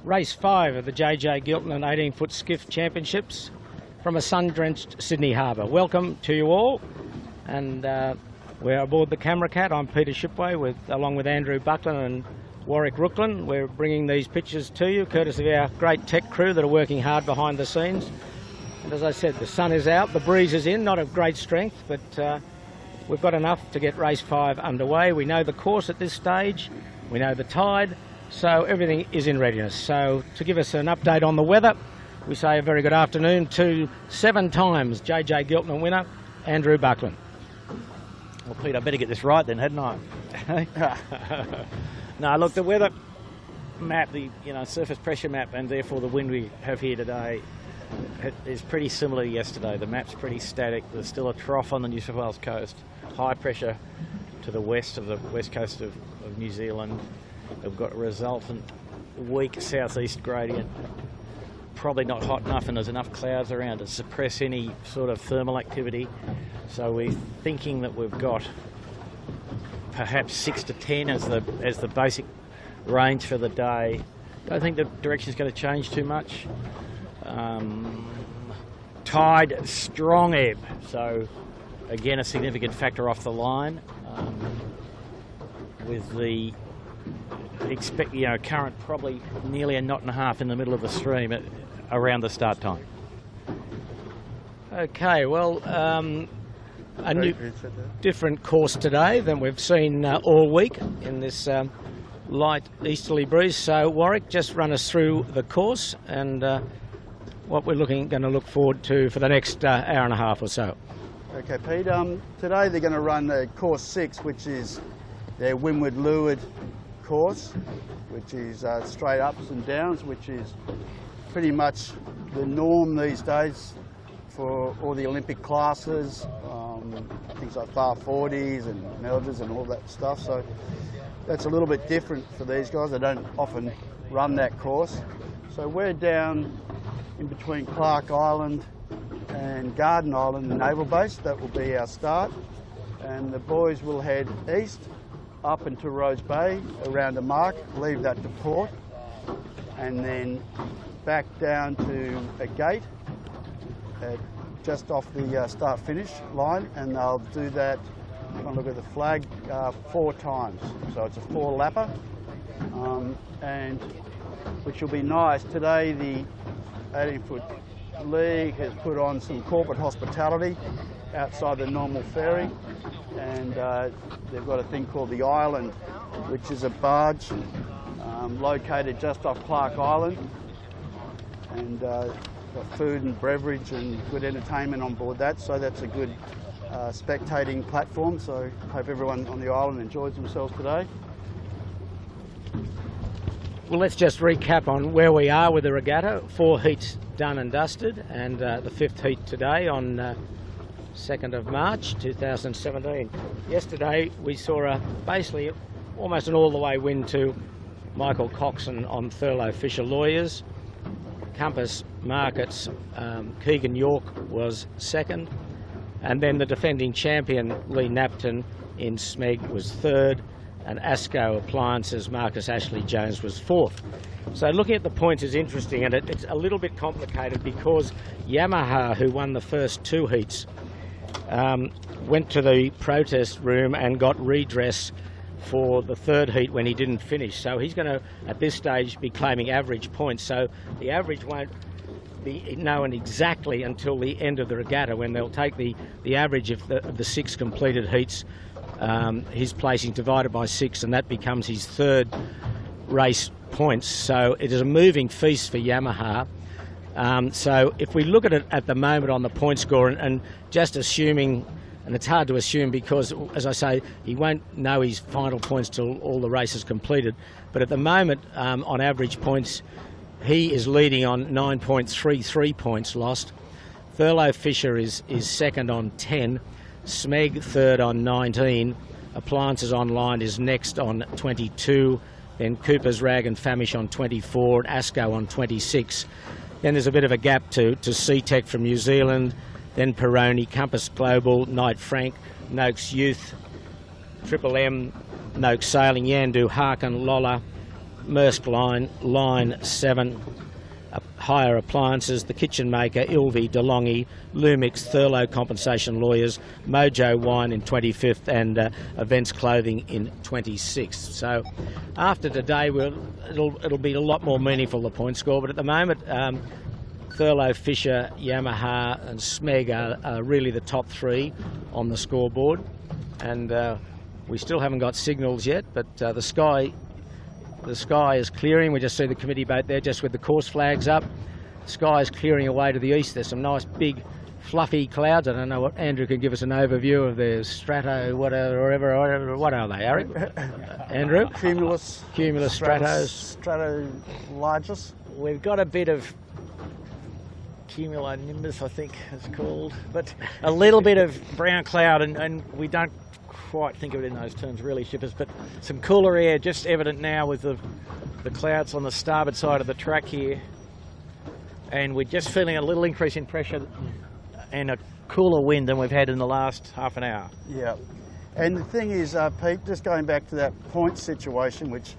Race 5 of the JJ Giltinan 18-foot skiff championships from a sun-drenched Sydney harbour. Welcome to you all, and we're aboard the Camera Cat. I'm Peter Shipway, along with Andrew Buckland and Warwick Rooklin. We're bringing these pictures to you courtesy of our great tech crew that are working hard behind the scenes. And as I said, the sun is out, the breeze is in, not of great strength, but we've got enough to get race 5 underway. We know the course at this stage, we know the tide, so everything is in readiness. So to give us an update on the weather, we say a very good afternoon to 7 times JJ Giltinan winner, Andrew Buckland. Well, Pete, I better get this right then, hadn't I? No, look, the weather map, the surface pressure map, and therefore the wind we have here today is pretty similar to yesterday. The map's pretty static. There's still a trough on the New South Wales coast, high pressure to the west of the west coast of New Zealand. We've got a resultant weak southeast gradient, probably not hot enough, and there's enough clouds around to suppress any sort of thermal activity. So we're thinking that we've got perhaps 6 to 10 as the basic range for the day. Don't think the direction's going to change too much. Tide, strong ebb, so again a significant factor off the line, with the current probably nearly a knot and a half in the middle of the stream around the start time. Okay, well, a new different course today than we've seen all week in this light easterly breeze. So Warwick, just run us through the course and what we're going to look forward to for the next hour and a half or so. Okay, Pete. Today they're going to run course 6, which is their windward leeward course, which is straight ups and downs, which is pretty much the norm these days for all the Olympic classes, things like bar 40s and melgers and all that stuff. So that's a little bit different for these guys. They don't often run that course. So we're down in between Clark Island and Garden Island, the naval base. That will be our start, and the boys will head east up into Rose Bay around a mark, leave that to port, and then back down to a gate just off the start-finish line, and they'll do that, if I look at the flag, 4 times. So it's a 4-lapper, and which will be nice. Today the 18-foot league has put on some corporate hospitality outside the normal ferry, and they've got a thing called the Island, which is a barge located just off Clark Island, and got food and beverage and good entertainment on board that, so that's a good spectating platform. So I hope everyone on the island enjoys themselves today. Well, let's just recap on where we are with the regatta. 4 heats done and dusted, and the 5th heat today on 2nd of March 2017. Yesterday we saw basically almost an all-the-way win to Michael Coxon on Thurlow Fisher Lawyers. Compass Markets, Keegan York was 2nd, and then the defending champion Lee Napton in Smeg was 3rd, and Asco Appliances Marcus Ashley Jones was 4th. So looking at the points is interesting, and it's a little bit complicated because Yamaha, who won the first 2 heats, went to the protest room and got redress for the 3rd heat when he didn't finish. So he's going to, at this stage, be claiming average points. So the average won't be known exactly until the end of the regatta, when they'll take the average of the 6 completed heats, his placing divided by 6, and that becomes his 3rd race points. So it is a moving feast for Yamaha. So if we look at it at the moment on the point score, and just assuming, and it's hard to assume because, as I say, he won't know his final points till all the races completed, but at the moment, on average points, he is leading on 9.33 points lost. Thurlow Fisher is 2nd on 10, Smeg 3rd on 19, Appliances Online is next on 22, then Cooper's Rag and Famish on 24, and Asco on 26. Then there's a bit of a gap to C-Tech from New Zealand, then Peroni, Compass Global, Knight Frank, Noakes Youth, Triple M, Noak Sailing, Yandu, Harkin, Lola, Maersk Line 7, Hire Appliances, The Kitchen Maker, Ilvi, DeLonghi, Lumix, Thurlow Compensation Lawyers, Mojo Wine in 25th, and Events Clothing in 26th. So after today, it'll be a lot more meaningful, the point score, but at the moment, Thurlow, Fisher, Yamaha and Smeg are really the top three on the scoreboard, and we still haven't got signals yet, but the sky is clearing. We just see the committee boat there just with the course flags up. The sky is clearing away to the east. There's some nice big fluffy clouds. I don't know what Andrew can give us an overview of the strato, whatever. What are they, Eric? Andrew? Cumulus Stratos. Stratolagus. We've got a bit of cumulonimbus, I think it's called, but a little bit of brown cloud, and we don't quite think of it in those terms really, shippers, but some cooler air just evident now with the clouds on the starboard side of the track here, and we're just feeling a little increase in pressure and a cooler wind than we've had in the last half an hour. Yeah, and the thing is, Pete, just going back to that point situation, which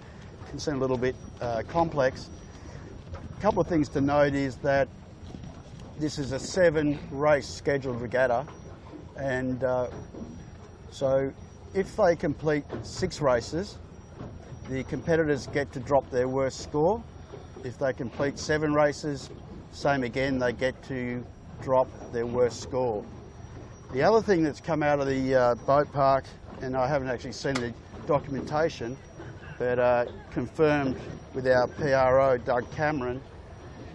can seem a little bit complex, a couple of things to note is that this is a 7-race scheduled regatta, and so if they complete 6 races, the competitors get to drop their worst score. If they complete 7 races, same again, they get to drop their worst score. The other thing that's come out of the boat park, and I haven't actually seen the documentation, but confirmed with our PRO, Doug Cameron,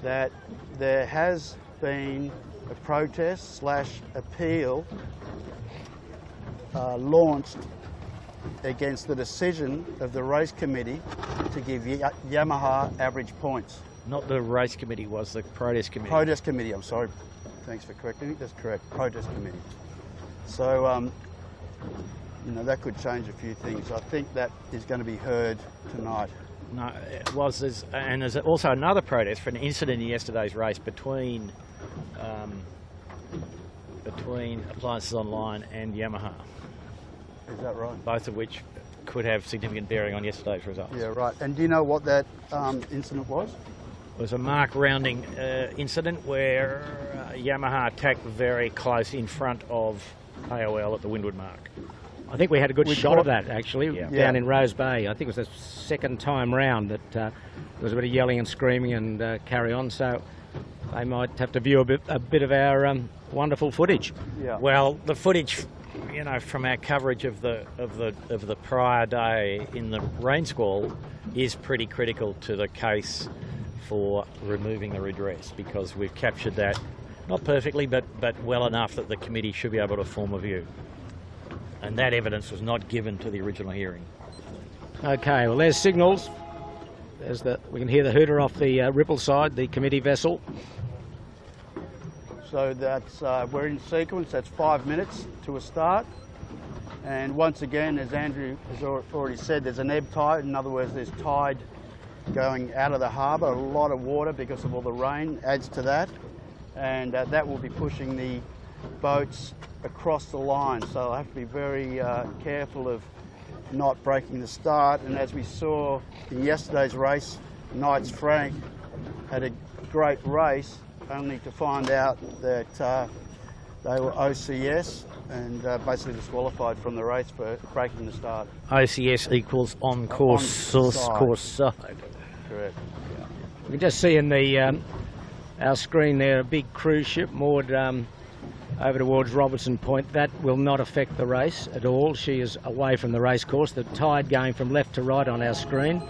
that there has been a protest / appeal launched against the decision of the race committee to give Yamaha average points. Not the race committee, was the protest committee. Protest committee, I'm sorry. Thanks for correcting me. That's correct, protest committee. So, you know, that could change a few things. I think that is going to be heard tonight. No, there's also another protest for an incident in yesterday's race between Appliances Online and Yamaha. Is that right? Both of which could have significant bearing on yesterday's results. Yeah, right. And do you know what that incident was? It was a mark rounding incident where Yamaha attacked very close in front of AOL at the windward mark. I think we had a good shot of that, actually, Yeah. down in Rose Bay. I think it was the second time round that there was a bit of yelling and screaming and carry on, so they might have to view a bit of our wonderful footage. Yeah. Well, the footage, you know, from our coverage of the prior day in the rain squall is pretty critical to the case for removing the redress, because we've captured that, not perfectly, but well enough that the committee should be able to form a view. And that evidence was not given to the original hearing. Okay, well, there's signals. We can hear the hooter off the Ripple side, the committee vessel. So that's, we're in sequence, that's 5 minutes to a start. And once again, as Andrew has already said, there's an ebb tide. In other words, there's tide going out of the harbour. A lot of water because of all the rain adds to that. And that will be pushing the boats across the line. So they'll have to be very careful of not breaking the start. And as we saw in yesterday's race, Knights Frank had a great race, only to find out that they were OCS and basically disqualified from the race for breaking the start. OCS equals on course course side. Correct. Yeah. We can just see in the our screen there a big cruise ship moored over towards Robertson Point. That will not affect the race at all. She is away from the race course. The tide going from left to right on our screen.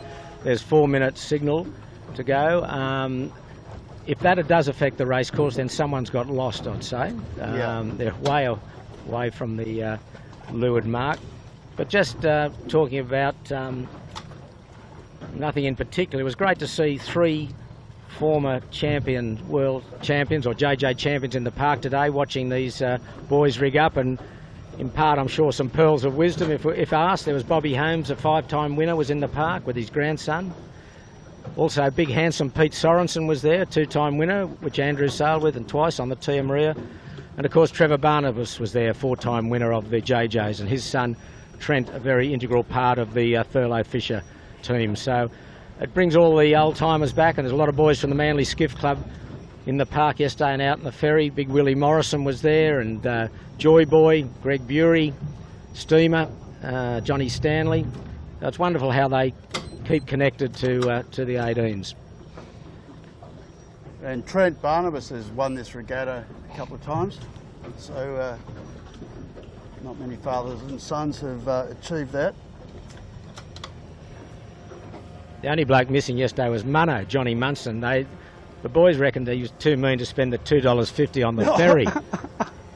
There's 4 minutes signal to go. If that does affect the race course, then someone's got lost, I'd say. They're way away from the leeward mark. But just talking about nothing in particular, it was great to see 3 former world champions or JJ champions in the park today, watching these boys rig up and impart, I'm sure, some pearls of wisdom if asked. There was Bobby Holmes, a 5-time winner, was in the park with his grandson. Also, big handsome Pete Sorensen was there, 2-time winner, which Andrew sailed with and twice on the Tia Maria. And of course Trevor Barnabas was there, 4-time winner of the JJs, and his son Trent a very integral part of the Thurlow Fisher team. So it brings all the old timers back, and there's a lot of boys from the Manly Skiff Club in the park yesterday and out in the ferry. Big Willie Morrison was there, and Joy Boy, Greg Bury, Steamer, Johnny Stanley. It's wonderful how they keep connected to the 18s. And Trent Barnabas has won this regatta a couple of times, so not many fathers and sons have achieved that. The only bloke missing yesterday was Munno, Johnny Munson. The boys reckoned he was too mean to spend the $2.50 on the ferry.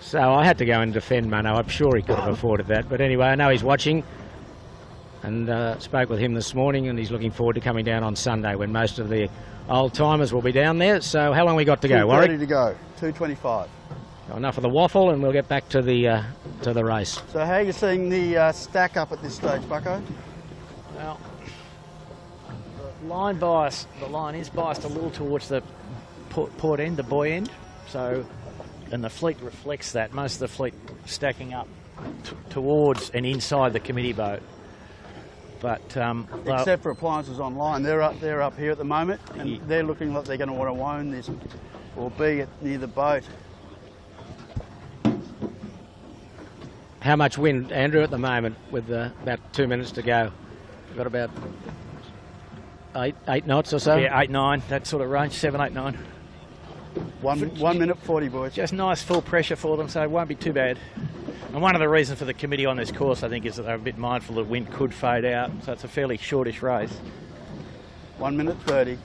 So I had to go and defend Munno. I'm sure he could have afforded that. But anyway, I know he's watching, and spoke with him this morning, and he's looking forward to coming down on Sunday when most of the old timers will be down there. So how long we got to go, Warwick? 2:30 to go, 2:25. Enough of the waffle, and we'll get back to the race. So how are you seeing the stack up at this stage, Bucko? Well, the line bias, the line is biased a little towards the port end, the buoy end. So, and the fleet reflects that. Most of the fleet stacking up towards and inside the committee boat. But except for Appliances Online, they're up here at the moment, and they're looking like they're going to want to own this or be near the boat. How much wind, Andrew, at the moment with about 2 minutes to go? We've got about eight knots or so? Yeah, 8, 9, that sort of range, 7, 8, 9. 1 minute 40, boys. Just nice full pressure for them, so it won't be too bad. And one of the reasons for the committee on this course, I think, is that they're a bit mindful that wind could fade out, so it's a fairly shortish race. 1 minute 30.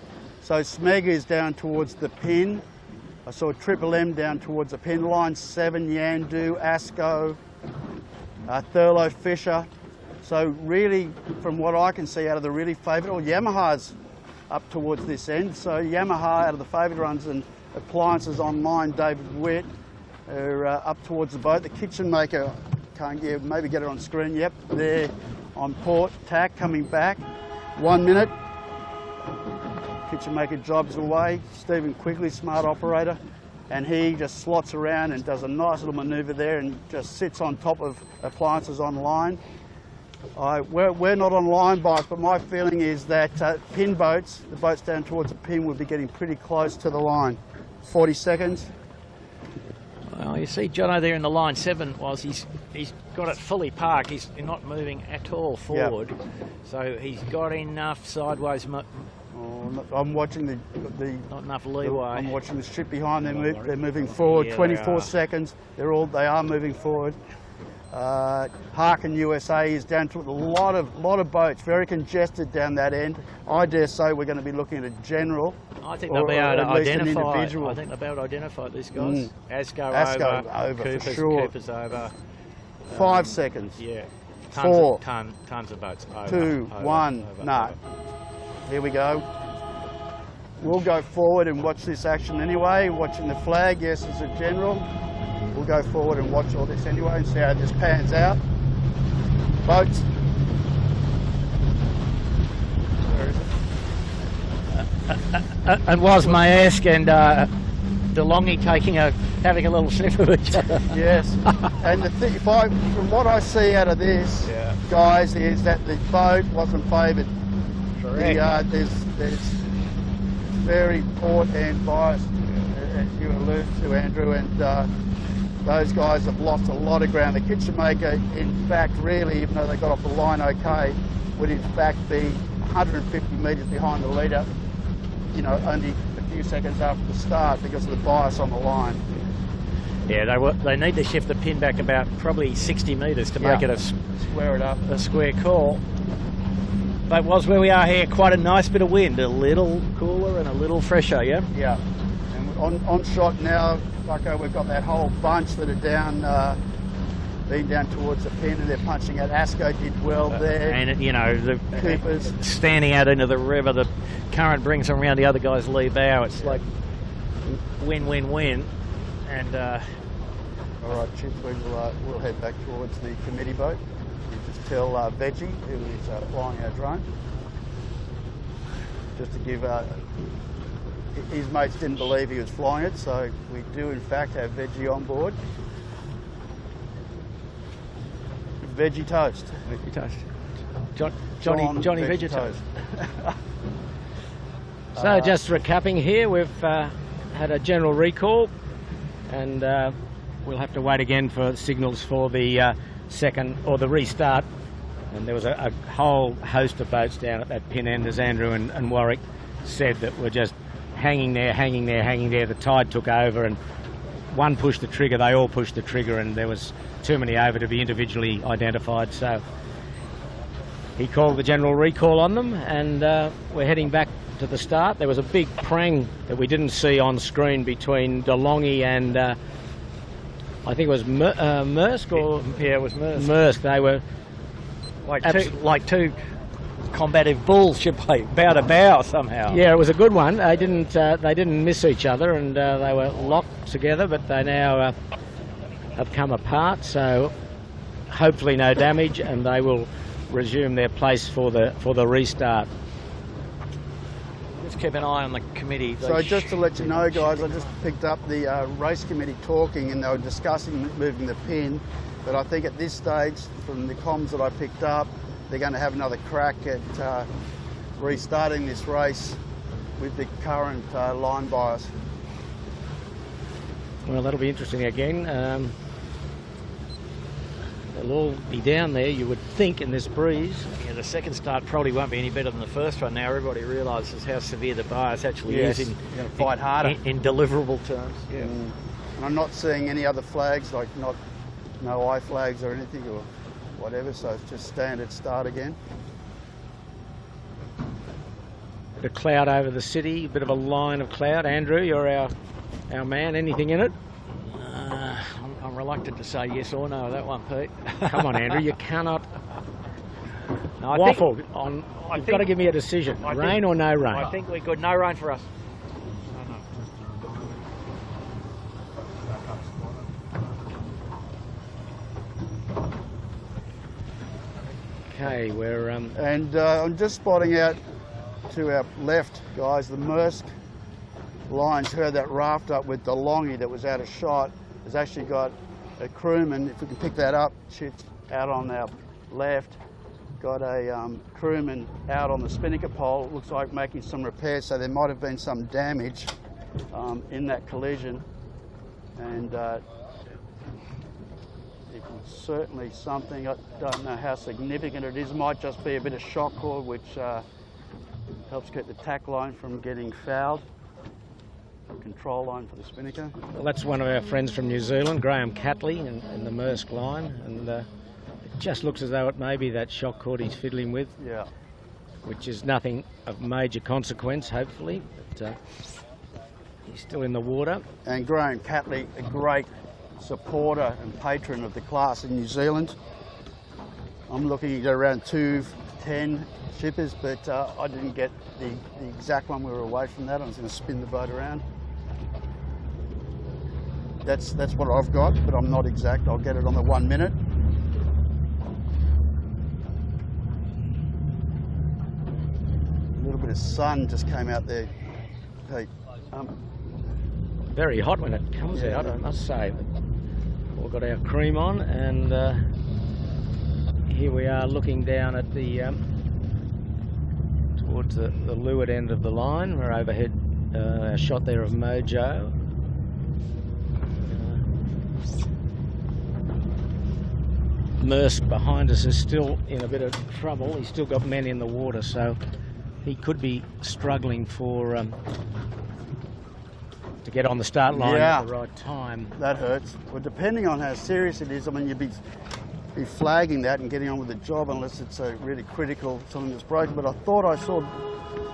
So Smeg is down towards the pin. I saw Triple M down towards the pin line, 7, Yandu, Asco, Thurlow Fisher. So really, from what I can see out of the really favourite, Yamaha's up towards this end. So Yamaha out of the favourite runs, and Appliances Online, David Witt, are up towards the boat. The Kitchen Maker, maybe get it on screen. Yep, they're on port. Tack coming back. 1 minute. Kitchen Maker jobs away. Stephen Quigley, smart operator, and he just slots around and does a nice little manoeuvre there and just sits on top of Appliances Online. We're not on line bias, but my feeling is that pin boats, the boats down towards the pin, will be getting pretty close to the line. 40 seconds. Well, you see Jono there in the line 7 was he's got it fully parked. He's not moving at all forward, yep. So he's got enough sideways. I'm watching the not enough leeway. I'm watching the strip behind them. They're moving forward. Yeah, 24 seconds. They are moving forward. Harkin USA is down to a lot of boats, very congested down that end. I dare say we're going to be looking at a general. I think they'll be able to identify. I think they'll be able to identify these guys. Asco over, Coopers, for sure. Coopers over. 5 seconds. Yeah. Tons of boats. Over, 2, 1. No. Here we go. We'll go forward and watch this action anyway. Watching the flag. Yes, it's a general. We'll go forward and watch all this anyway and see how this pans out. Boats. Where is it? And was Maersk and DeLonghi having a little sniff of each other? Yes. And the thing, from what I see out of this, guys, is that the boat wasn't favoured. Correct. There's very port and bias, as you alluded to, Andrew, and those guys have lost a lot of ground. The Kitchen Maker, in fact, really, even though they got off the line okay, would in fact be 150 metres behind the leader, only a few seconds after the start because of the bias on the line. Yeah, they need to shift the pin back about probably 60 metres to make it square it up. A square call. But was where we are here, quite a nice bit of wind, a little cooler and a little fresher, yeah? Yeah. And on shot now, Bucko, we've got that whole bunch that are down, being down towards the pin, and they're punching out. Asco did well there. And, the Coopers standing out into the river, the current brings them around the other guy's lee bow. It's like win, win, win. And all right, Chip, we'll head back towards the committee boat. You just tell Veggie, who is flying our drone, just to give. His mates didn't believe he was flying it, so we do in fact have Veggie on board. Veggie toast. Veggie toast. John Johnny Veggie Veggie toast. So just recapping here, we've had a general recall, and we'll have to wait again for signals for the second or the restart. And there was a whole host of boats down at that pin end, as Andrew and Warwick said, that were just hanging there. The tide took over, and one pushed the trigger, they all pushed the trigger, and there was too many over to be individually identified. So he called the general recall on them, and we're heading back to the start. There was a big prang that we didn't see on screen between DeLonghi and I think it was Maersk, or Yeah, it was Maersk. Maersk. They were Like two combative bulls, should play bow to bow somehow. yeah, it was a good one. They didn't miss each other, and they were locked together, but they now have come apart. So hopefully no damage, and they will resume their place for the restart. Just keep an eye on the committee. So just to let you know, guys, I just picked up the race committee talking, and they were discussing moving the pin. But I think at this stage, from the comms that I picked up, they're going to have another crack at restarting this race with the current line bias. Well, that'll be interesting again. They'll all be down there, you would think, in this breeze. Yeah, the second start probably won't be any better than the first one. Now everybody realises how severe the bias actually Yes, is you're gonna fight harder. in deliverable terms. Yeah. And I'm not seeing any other flags, like no I flags or anything or whatever, so it's just standard start again. Bit of cloud over the city, a bit of a line of cloud. Andrew, you're our man. Anything in it? I'm reluctant to say yes or no on that one, Pete. Come on, Andrew, you cannot No, I waffle think, on. I You've think- got to give me a decision. I Rain think- or no rain? I think we're good. No rain for us. Okay, we're And I'm just spotting out to our left, guys, the Maersk lines. Heard that raft up with DeLonghi that was out of shot. Has actually got a crewman, if we can pick that up, shoots out on our left. Got a crewman out on the spinnaker pole. Looks like making some repairs, so there might have been some damage in that collision. And certainly something, I don't know how significant it is, might just be a bit of shock cord which helps keep the tack line from getting fouled. Control line for the spinnaker. well, that's one of our friends from New Zealand, Graham Catley, in the Maersk line, and it just looks as though it may be that shock cord he's fiddling with, Yeah. which is nothing of major consequence, hopefully, but he's still in the water. And Graham Catley, a great supporter and patron of the class in New Zealand. I'm looking at around 210 shippers, but I didn't get the exact one. We were away from that. I was going to spin the boat around. That's what I've got, but I'm not exact. I'll get it on the 1 minute. A little bit of sun just came out there, Pete. Very hot when it comes Yeah. out, I must say. We've got our cream on, and here we are looking down at the towards the leeward end of the line. We're overhead, a shot there of Mojo. Maersk behind us is still in a bit of trouble. He's still got men in the water, so he could be struggling for to get on the start line Yeah. at the right time. That hurts. Well, depending on how serious it is, I mean, you'd be flagging that and getting on with the job unless it's a really critical, something that's broken. But I thought I saw,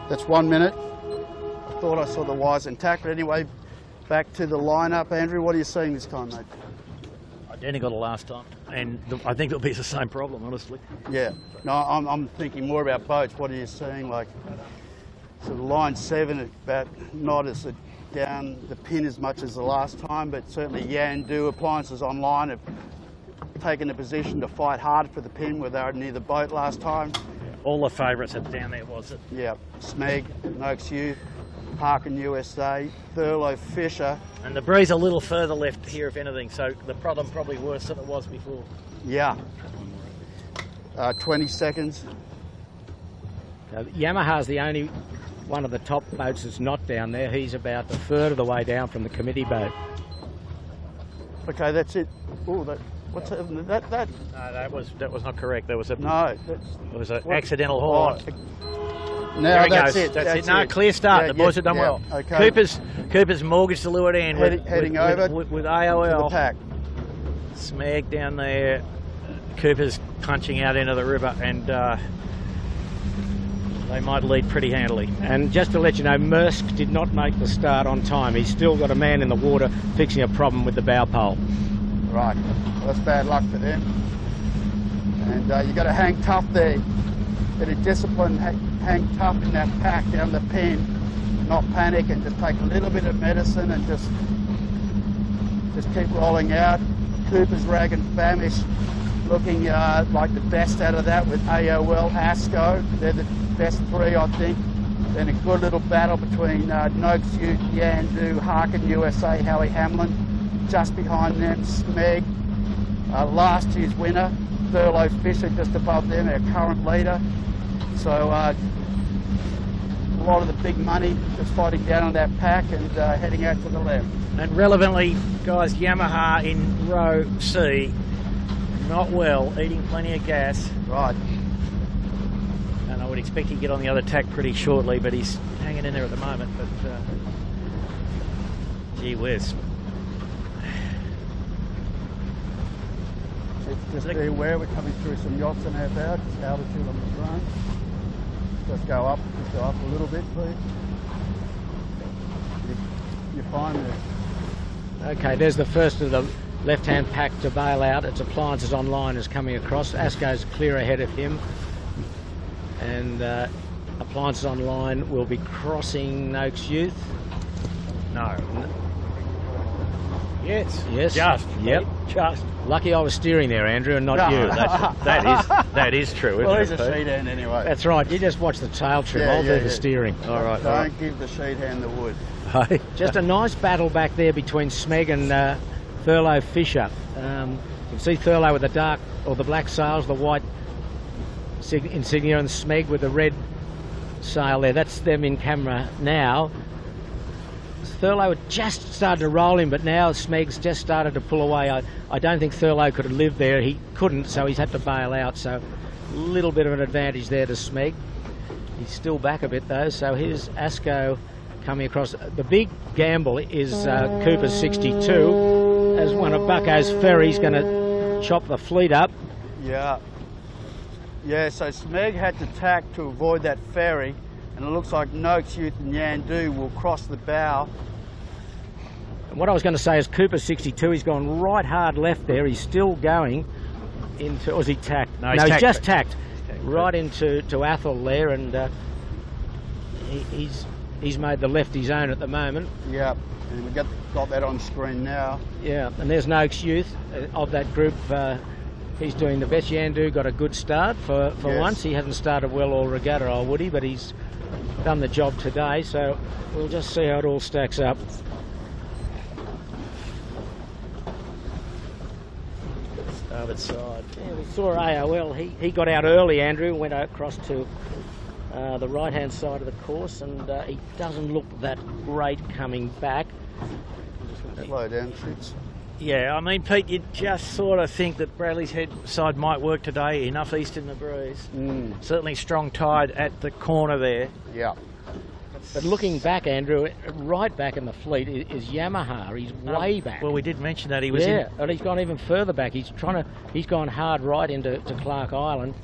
that's 1 minute. I thought I saw the wires intact. But anyway, back to the lineup. Andrew, what are you seeing this time, mate? Identical to last time, and I think it'll be the same problem, honestly. Yeah. No, I'm thinking more about boats. What are you seeing? Like, so the line 7, about not as down the pin as much as the last time, but certainly Yandu appliances online have taken a position to fight hard for the pin where they were near the boat last time. All the favourites are down there, was it? Yeah, Smeg, Noakes Youth, Harkin USA, Thurlow, Fisher. And the breeze a little further left here, if anything, so the problem probably worse than it was before. Yeah, 20 seconds. Yamaha's the only one of the top boats that's not down there. He's about a third of the way down from the committee boat. Okay, that's it. Oh, what's that? No, that was not correct. There was a No, it was an accidental haul. Now There he that's goes. it. That's it. No, clear start. Yeah, the boys yeah, have done yeah. well. Okay. Cooper's mortgaged the leeward end Heading over with to AOL. the pack. Smeg down there. Cooper's punching out into the river, and they might lead pretty handily. And just to let you know, Maersk did not make the start on time. He's still got a man in the water fixing a problem with the bow pole. Right. Well, that's bad luck for them. And you got to hang tough there. Get a discipline, hang tough in that pack down the pen. Not panic and just take a little bit of medicine and just keep rolling out. Cooper's Rag and Famish looking like the best out of that with AOL, ASCO. They're the best three, I think. Then a good little battle between Noakes Ute, Yandu, Harkin USA, Howie Hamlin. Just behind them, Smeg. Last year's winner, Thurlow Fisher, just above them, our current leader. So a lot of the big money just fighting down on that pack and heading out to the left. And relevantly, guys, Yamaha in row C, not well, eating plenty of gas. Right. And I would expect he'd get on the other tack pretty shortly, but he's hanging in there at the moment. But gee whiz. Just be aware we're coming through some yachts on our bow, just altitude on the drone. Just go up a little bit, please. You're fine there. Okay, there's the first of the left-hand pack to bail out. Its Appliances Online is coming across. ASCO's clear ahead of him. And Appliances Online will be crossing Noakes Youth. No. Yes. Yes. Just. Yep. Just. Lucky I was steering there, Andrew, and not No. you. That is true, isn't Well, it? he's a sheet hand anyway. That's right. You just watch the tail trim. Yeah, I'll do yeah, the yeah. steering. All right. Don't give the sheet hand the wood. Just a nice battle back there between Smeg and Thurlow Fisher. You can see Thurlow with the dark or the black sails, the white insignia, and Smeg with the red sail there. That's them in camera now. Thurlow had just started to roll him, but now Smeg's just started to pull away. I don't think Thurlow could have lived there. He couldn't, so he's had to bail out. So a little bit of an advantage there to Smeg. He's still back a bit though. So here's ASCO coming across. The big gamble is Cooper's 62, as one of Bucko's ferries going to chop the fleet up. Yeah. Yeah, so Smeg had to tack to avoid that ferry, and it looks like Noakes Youth and Yandu will cross the bow. And what I was going to say is Cooper's 62, he's gone right hard left there. He's still going into, or is he tacked? No, he's just tacked right into Athol there, and he's made the left his own at the moment. Yeah, and we've got that on screen now. Yeah, and there's Noakes Youth of that group. He's doing the best. Yandu got a good start for Yes. once. He hasn't started well all regatta, old Woody, but he's done the job today, so we'll just see how it all stacks up. Starboard side. Yeah, we saw AOL. He got out early, Andrew, went across to the right-hand side of the course, and he doesn't look that great coming back. Slow down, Fitz. Yeah, I mean, Pete, you just sort of think that Bradley's head side might work today. Enough east in the breeze. Certainly strong tide at the corner there. Yeah. But looking back, Andrew, right back in the fleet is Yamaha. He's way back. Well, we did mention that he was yeah, and he's gone even further back. He's gone hard right into Clark Island.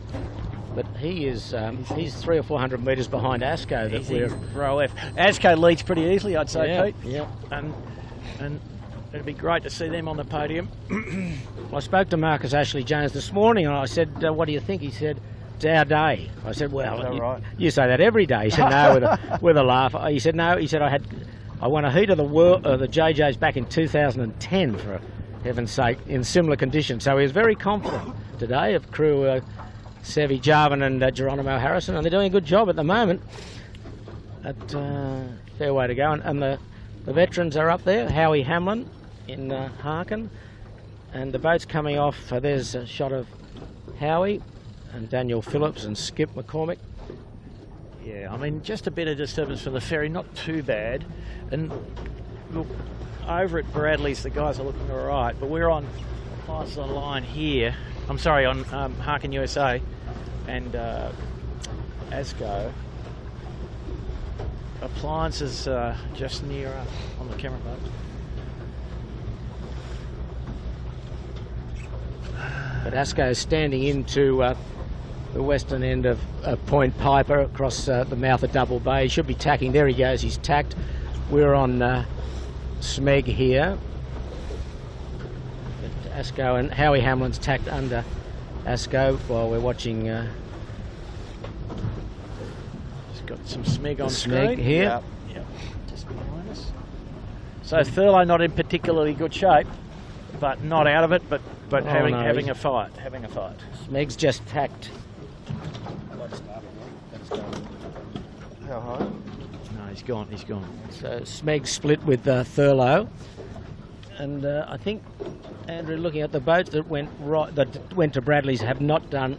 But he is he's 300 or 400 metres behind ASCO. That we're row F. ASCO leads pretty easily, I'd say, yeah, Pete. yeah. And it'd be great to see them on the podium. I spoke to Marcus Ashley Jones this morning, and I said, "What do you think?" He said, "It's our day." I said, "Well, right? you say that every day." He said, "No," with a laugh. He said, "No." He said, "I won a heat of the JJs back in 2010, for heaven's sake, in similar conditions." So he was very confident today of crew Sevi Jarvin and Geronimo Harrison, and they're doing a good job at the moment. Fair way to go, and the veterans are up there. Howie Hamlin in Harkin, and the boat's coming off. There's a shot of Howie. and Daniel Phillips and Skip McCormick. Yeah, I mean, just a bit of disturbance from the ferry, not too bad. And look, over at Bradley's, the guys are looking all right, but we're on the line here. I'm sorry, on Harkin USA and ASCO. Appliances just near on the camera boat. But ASCO is standing into the western end of Point Piper across the mouth of Double Bay. He should be tacking. There he goes, he's tacked. We're on Smeg here. But ASCO and Howie Hamlin's tacked under ASCO while we're watching Just got some Smeg on Smeg screen. here. Yep. Just behind us. So Thurlow not in particularly good shape, but not out of it, but having a fight. Smeg's just tacked. How high? No, he's gone. So Smeg split with Thurlow, and I think Andrew, looking at the boats that went to Bradley's, have not done.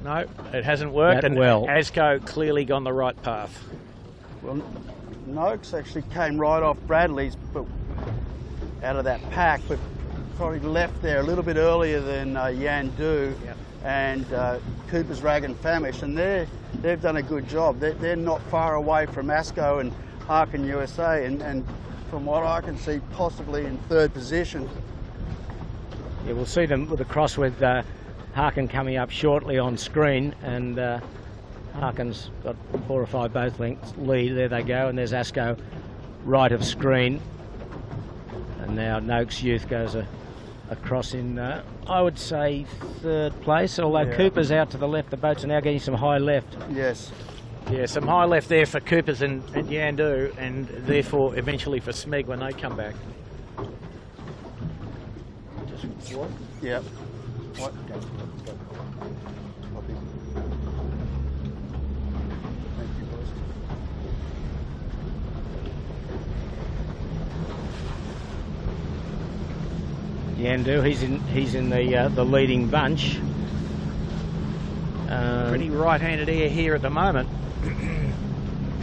No, it hasn't worked, that and well. ASCO clearly gone the right path. Well, Noakes actually came right off Bradley's, but out of that pack, but probably left there a little bit earlier than Yandu. Yep. And Cooper's Rag and Famish, and they've done a good job. They're not far away from ASCO and Harkin USA, and from what I can see, possibly in third position. Yeah, we'll see them with a cross with Harkin coming up shortly on screen, and Harkin's got 4 or 5 boat lengths lead. There they go, and there's ASCO right of screen, and now Noakes Youth goes across in, I would say, third place, although Yeah. Cooper's out to the left. The boats are now getting some high left. Yes. Yeah, some high left there for Coopers and Yandu, and therefore eventually for Smeg when they come back. Just what? Yep. What? Thank you, boys. Yandu, he's in the leading bunch. Pretty right-handed air here at the moment.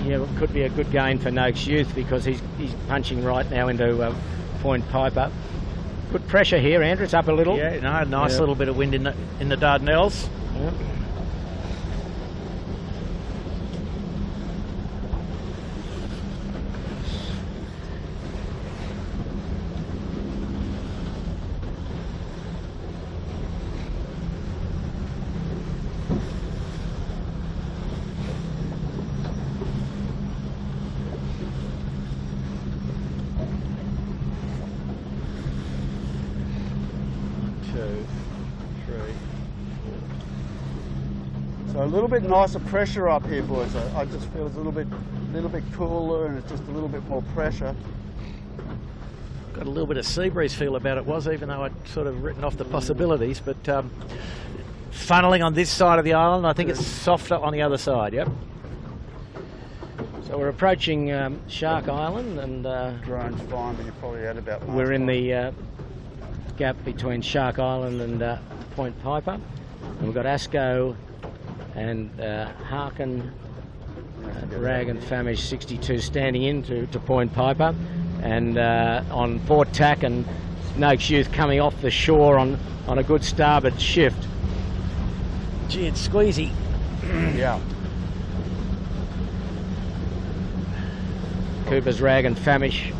Yeah, it could be a good gain for Noakes Youth because he's punching right now into Point Piper. Good pressure here, Andrew. It's up a little. Yeah, no, nice Yeah. little bit of wind in the Dardanelles. Yep. So a little bit nicer pressure up here, boys. I just feel it's a little bit cooler, and it's just a little bit more pressure. Got a little bit of sea breeze feel about it, even though I'd sort of written off the possibilities. But funneling on this side of the island, I think it's softer on the other side. Yep. So we're approaching Shark Island, and Drone's fine, but you're probably at about. we're in the gap between Shark Island and Point Piper. And we've got ASCO and Harkin, Rag and Famish 62 standing in to Point Piper, and on port tack, and Noakes Youth coming off the shore on a good starboard shift. Gee, it's squeezy. Yeah. Cooper's Rag and Famish,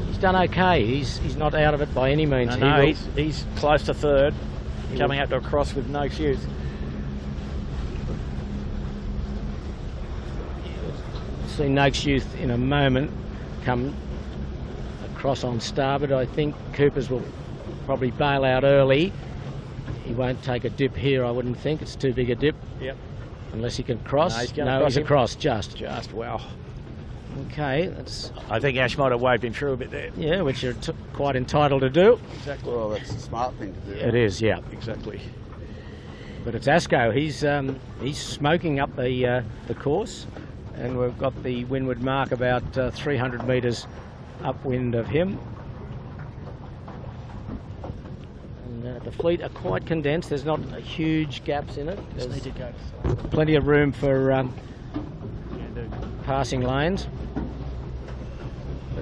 he's done okay. He's not out of it by any means. No, he's close to third, coming up to a cross with Noakes Youth. See Noakes Youth in a moment come across on starboard. I think Coopers will probably bail out early. He won't take a dip here, I wouldn't think. It's too big a dip. Yep. Unless he can cross. No, he's across, just. Wow. Okay, that's... I think Ash might have waved him through a bit there. Yeah, which you're quite entitled to do. Exactly. Well, that's a smart thing to do. It is, yeah. Exactly. But it's ASCO. He's smoking up the course, and we've got the windward mark about 300 metres upwind of him. And And the fleet are quite condensed. There's not huge gaps in it. Just There's need to go. plenty of room for passing lanes.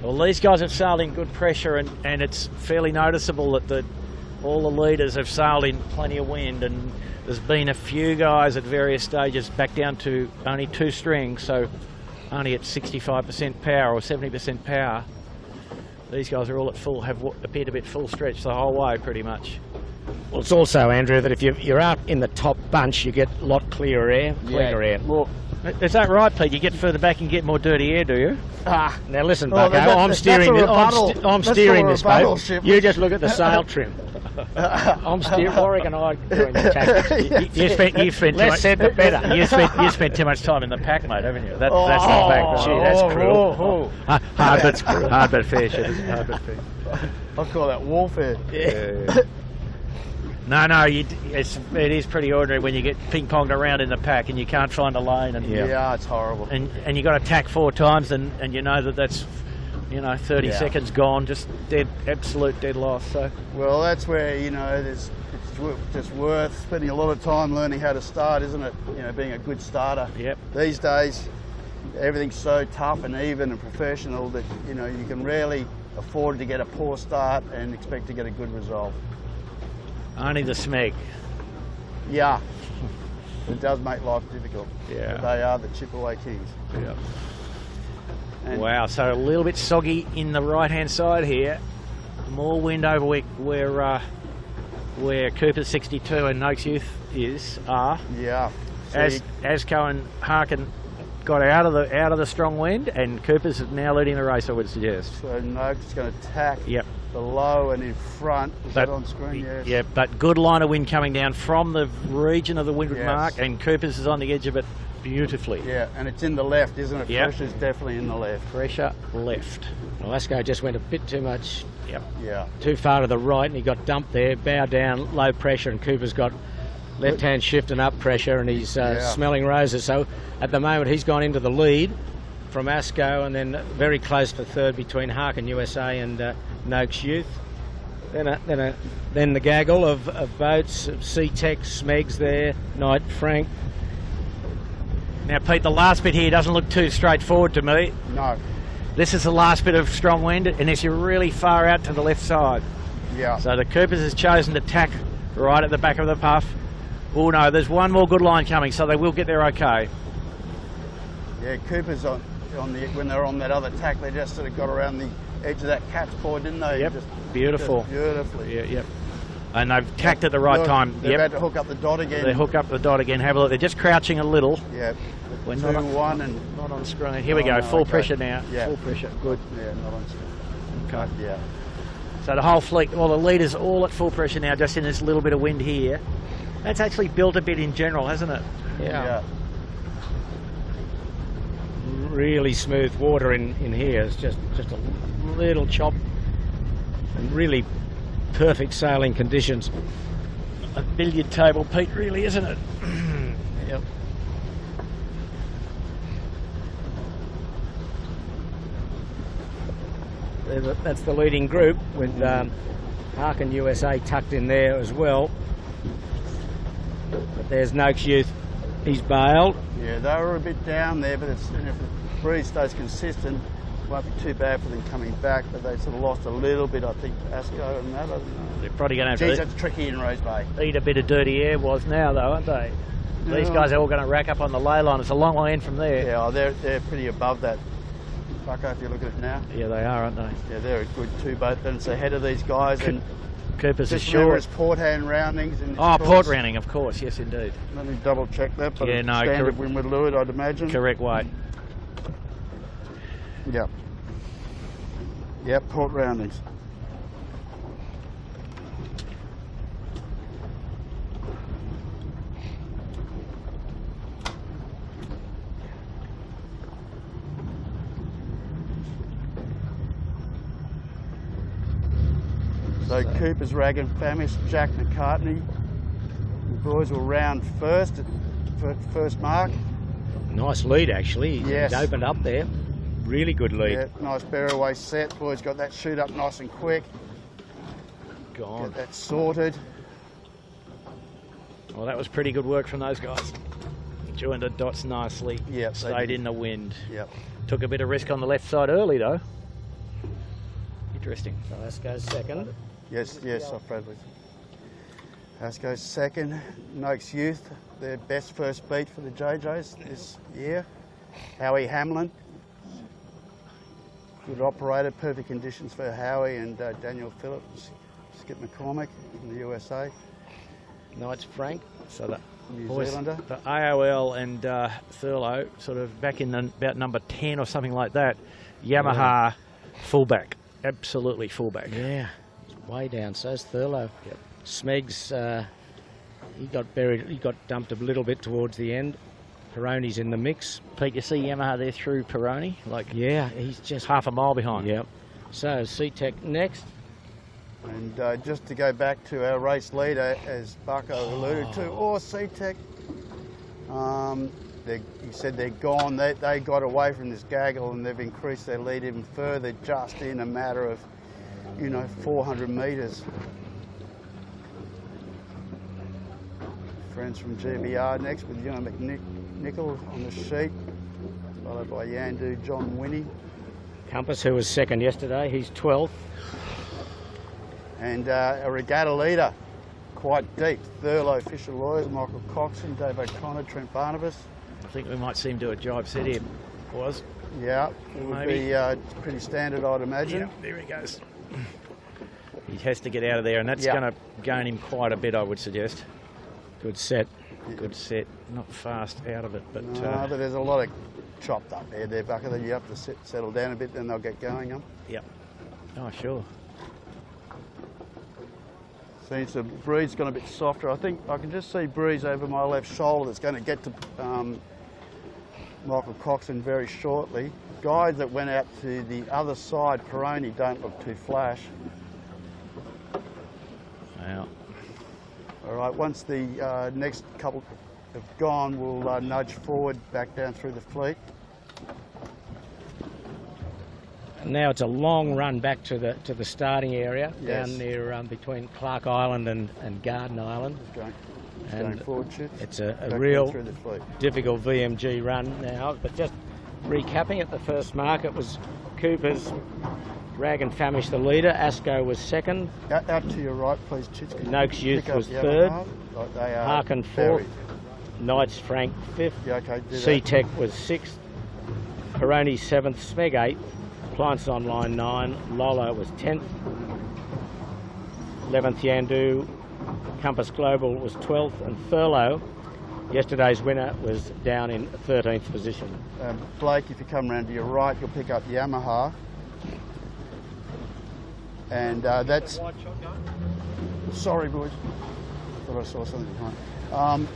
Well, these guys have sailed in good pressure, and it's fairly noticeable that all the leaders have sailed in plenty of wind, and there's been a few guys at various stages back down to only 2 strings, so only at 65% power or 70% power. These guys are all at full, have what appeared to be at full stretch the whole way pretty much. Well, it's also, Andrew, that if you're out in the top bunch, you get a lot clearer air. Well, is that right, Pete? You get further back and get more dirty air, do you? Now listen, Bucko, I'm steering this boat. You just look at the sail trim. I'm steering. I reckon I'm doing the tactics. You spent Less said the better. You spent too much time in the pack, mate, haven't you? That's the fact. Gee, that's cruel. Hard but fair, shit. Hard but fair. I call that warfare. Yeah. No, it is pretty ordinary when you get ping-ponged around in the pack and you can't find a lane. And Yeah, it's horrible. And you got to tack 4 times, and you know that's 30 seconds gone, just absolute dead loss. So Well, that's where it's just worth spending a lot of time learning how to start, isn't it? Being a good starter. Yep. These days, everything's so tough and even and professional that you can rarely afford to get a poor start and expect to get a good result. only the smeg. Yeah, it does make life difficult. Yeah. But they are the Chip-Away Kings. Yeah. And Wow, so a little bit soggy in the right-hand side here. More wind over where Cooper's 62 and Noakes Youth are. Yeah. As Asco and Harkin got out of the strong wind, and Cooper's now leading the race, I would suggest. So Noakes is going to tack Yep. below and in front. Is that on screen? Yes. Yeah, but good line of wind coming down from the region of the windward Yes. mark, and Cooper's is on the edge of it beautifully. Yeah, and it's in the left, isn't it? Yep. Pressure's definitely in the left. Pressure left. Well, Asco just went a bit too much, Yep. Yeah. too far to the right, and he got dumped there, bow down, low pressure, and Cooper's got left-hand shift and up pressure, and he's smelling roses. So at the moment, he's gone into the lead from Asco, and then very close for third between Harkin USA and Noakes Youth. Then the gaggle of boats, C-Tech, Smegs there, Knight, Frank. Now, Pete, the last bit here doesn't look too straightforward to me. No. This is the last bit of strong wind, and it's really far out to the left side. Yeah. So the Coopers has chosen to tack right at the back of the puff. Oh no, there's one more good line coming, so they will get there okay. Yeah, Cooper's on when they're on that other tack, they just sort of got around the edge of that cat's paw, didn't they? Yep, Just beautiful. beautifully. Yeah, yep. And they've tacked at the right time. They're Yep. about to hook up the dot again. They hook up the dot again. Have a look. They're just crouching a little. Yeah. We're 2-1 and not on screen. Here we go. no, Full okay. pressure now. Yeah. Full pressure. Good. Yeah, not on screen. Okay. Yeah. So the whole fleet, well, the leaders all at full pressure now, just in this little bit of wind here. That's actually built a bit in general, hasn't it? Yeah. Really smooth water in here. It's just a little chop, and really perfect sailing conditions. A billiard table, Pete, really, isn't it? Yep. That's the leading group with Harkin USA tucked in there as well. But there's Noakes Youth. He's bailed. Yeah, they were a bit down there, but if the breeze stays consistent, it won't be too bad for them coming back. But they sort of lost a little bit, I think, to Asco and that. I don't know. They're probably going to Geez, have that's tricky in Rose Bay. to eat a bit of dirty air was now, though, aren't they? These Yeah. guys are all going to rack up on the ley line. It's a long way in from there. Yeah, they're pretty above that. Bucko, if you look at it now. Yeah, they are, aren't they? Yeah, they're a good two boat. Then it's ahead of these guys. And Cooper's is just remember short. it's port hand roundings. In this Oh, course. port rounding, of course. Yes, indeed. Let me double check that. But Yeah, it's no, standard correct. windward leeward, I'd imagine. Correct weight. Yep. Yep, port roundings. So Cooper's Rag and Famish, Jack McCartney. The boys will round first at first mark. Nice lead, actually. Yes. He's opened up there. Really good lead. Yeah, nice bear away set. Boys got that shoot up nice and quick. Gone. Get that sorted. Well, that was pretty good work from those guys. Joined the dots nicely. Yep, stayed in the wind. Yep. Took a bit of risk on the left side early though. Interesting. So Asco's second. Yes, off Bradley. Asco's second. Noakes Youth, their best first beat for the JJs this year. Howie Hamlin, good operator, perfect conditions for Howie and Daniel Phillips, Skip McCormick from the USA. Knights Frank. So the New boys, Zealander. the AOL and Thurlow, sort of back in about number 10 or something like that. Yamaha fullback, absolutely fullback. Yeah, it's way down. So's Thurlow. Yep. Smegs, he got buried. He got dumped a little bit towards the end. Peroni's in the mix. Pete, you see Yamaha there through Peroni? Like, Yeah, he's just half a mile behind. Yep. So C-Tech next. And just to go back to our race leader, as Bucko alluded to, or C-Tech, he said they're gone. They got away from this gaggle and they've increased their lead even further just in a matter of, 400 metres. Friends from GBR next with Ewan McNichol on the sheet, followed by Yandu John Winnie. Compass, who was second yesterday, he's 12th. And a regatta leader, quite deep. Thurlow, Fisher Lawyers, Michael Coxon, Dave O'Connor, Trent Barnabas. I think we might see him do a jibe set here, boys. Yeah, it would Maybe. be pretty standard, I'd imagine. Yeah, there he goes. He has to get out of there, and that's Yeah. going to gain him quite a bit, I would suggest. Good set. Good set, not fast out of it, but No, but there's a lot of chopped up there, Bucker, that you have to settle down a bit, then they'll get going. yeah. Oh, sure. Seems the breeze gone a bit softer. I think I can just see breeze over my left shoulder that's going to get to Michael Coxon very shortly. Guys that went out to the other side, Peroni, don't look too flash. Wow. All right, once the next couple have gone, we'll nudge forward back down through the fleet. Now it's a long run back to the starting area, Yes. down near between Clark Island and Garden Island. Going And forward, Chits. it's a Back down real through the fleet. difficult VMG run now. But just recapping it, the first mark, it was Cooper's Rag and Famish the leader. Asco was second. Out to your right, please, Chits. Can you Noakes Youth pick up was the third. Yamaha? Like they are Harkin buried. fourth. Knights Frank fifth. Yeah, okay, do that. C-Tech was sixth. Peroni seventh. Smeg eighth. Appliance Online 9, Lolo was 10th, 11th Yandu, Compass Global was 12th, and Thurlow, yesterday's winner, was down in 13th position. Blake, if you come around to your right, you'll pick up Yamaha. And that's... Sorry, boys. Thought I saw something behind.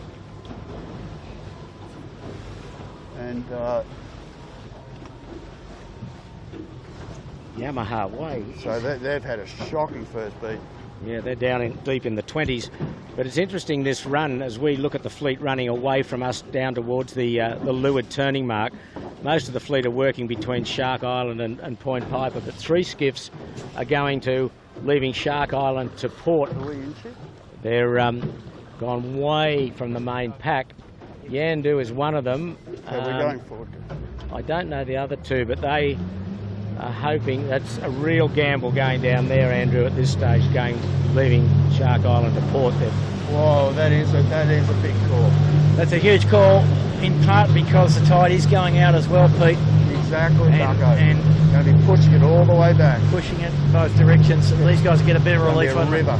Yamaha way. So they've had a shocking first beat. Yeah, they're down deep in the 20s. But it's interesting, this run, as we look at the fleet running away from us down towards the leeward turning mark. Most of the fleet are working between Shark Island and Point Piper, but three skiffs are leaving Shark Island to port. Are we in shit? They're gone way from the main pack. Yandu is one of them. So we're going forward. I don't know the other two, but they are hoping. That's a real gamble going down there, Andrew, at this stage, leaving Shark Island to port there. Whoa, that is a big call. That's a huge call, in part because the tide is going out as well, Pete. Exactly, Bucko. And going to be pushing it all the way back. pushing it both directions. So these guys get a bit of relief It's gonna be a river.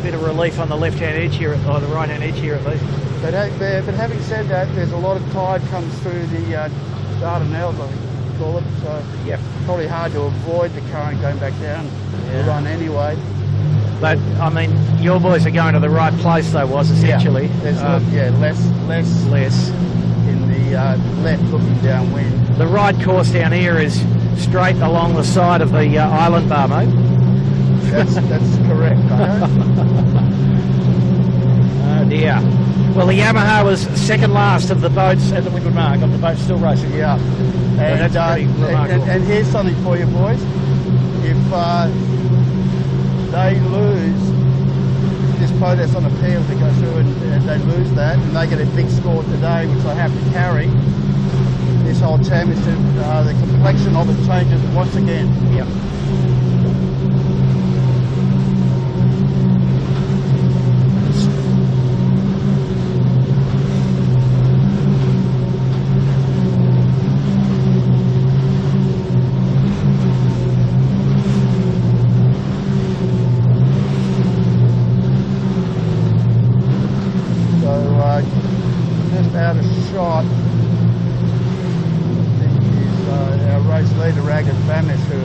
bit of relief on the left-hand edge here, or the right-hand edge here at least. But having said that, there's a lot of tide comes through the Dardanelles, I think you call it. So Yep. probably hard to avoid the current going back down the run anyway. But I mean, your boys are going to the right place, though, essentially. There's less in the left looking downwind. The right course down here is straight along the side of the island bar, mate. That's correct. Oh dear. Well, the Yamaha was second last of the boats at the Windward Mark, of the boats still racing. Yeah. that's pretty remarkable. And here's something for you boys. If they lose this protest on appeal to go through and they lose that, and they get a big score today, which they have to carry. This whole championship, the complexion of it changes once again. Yep. Just out of shot is our race leader, Regatta Famish, who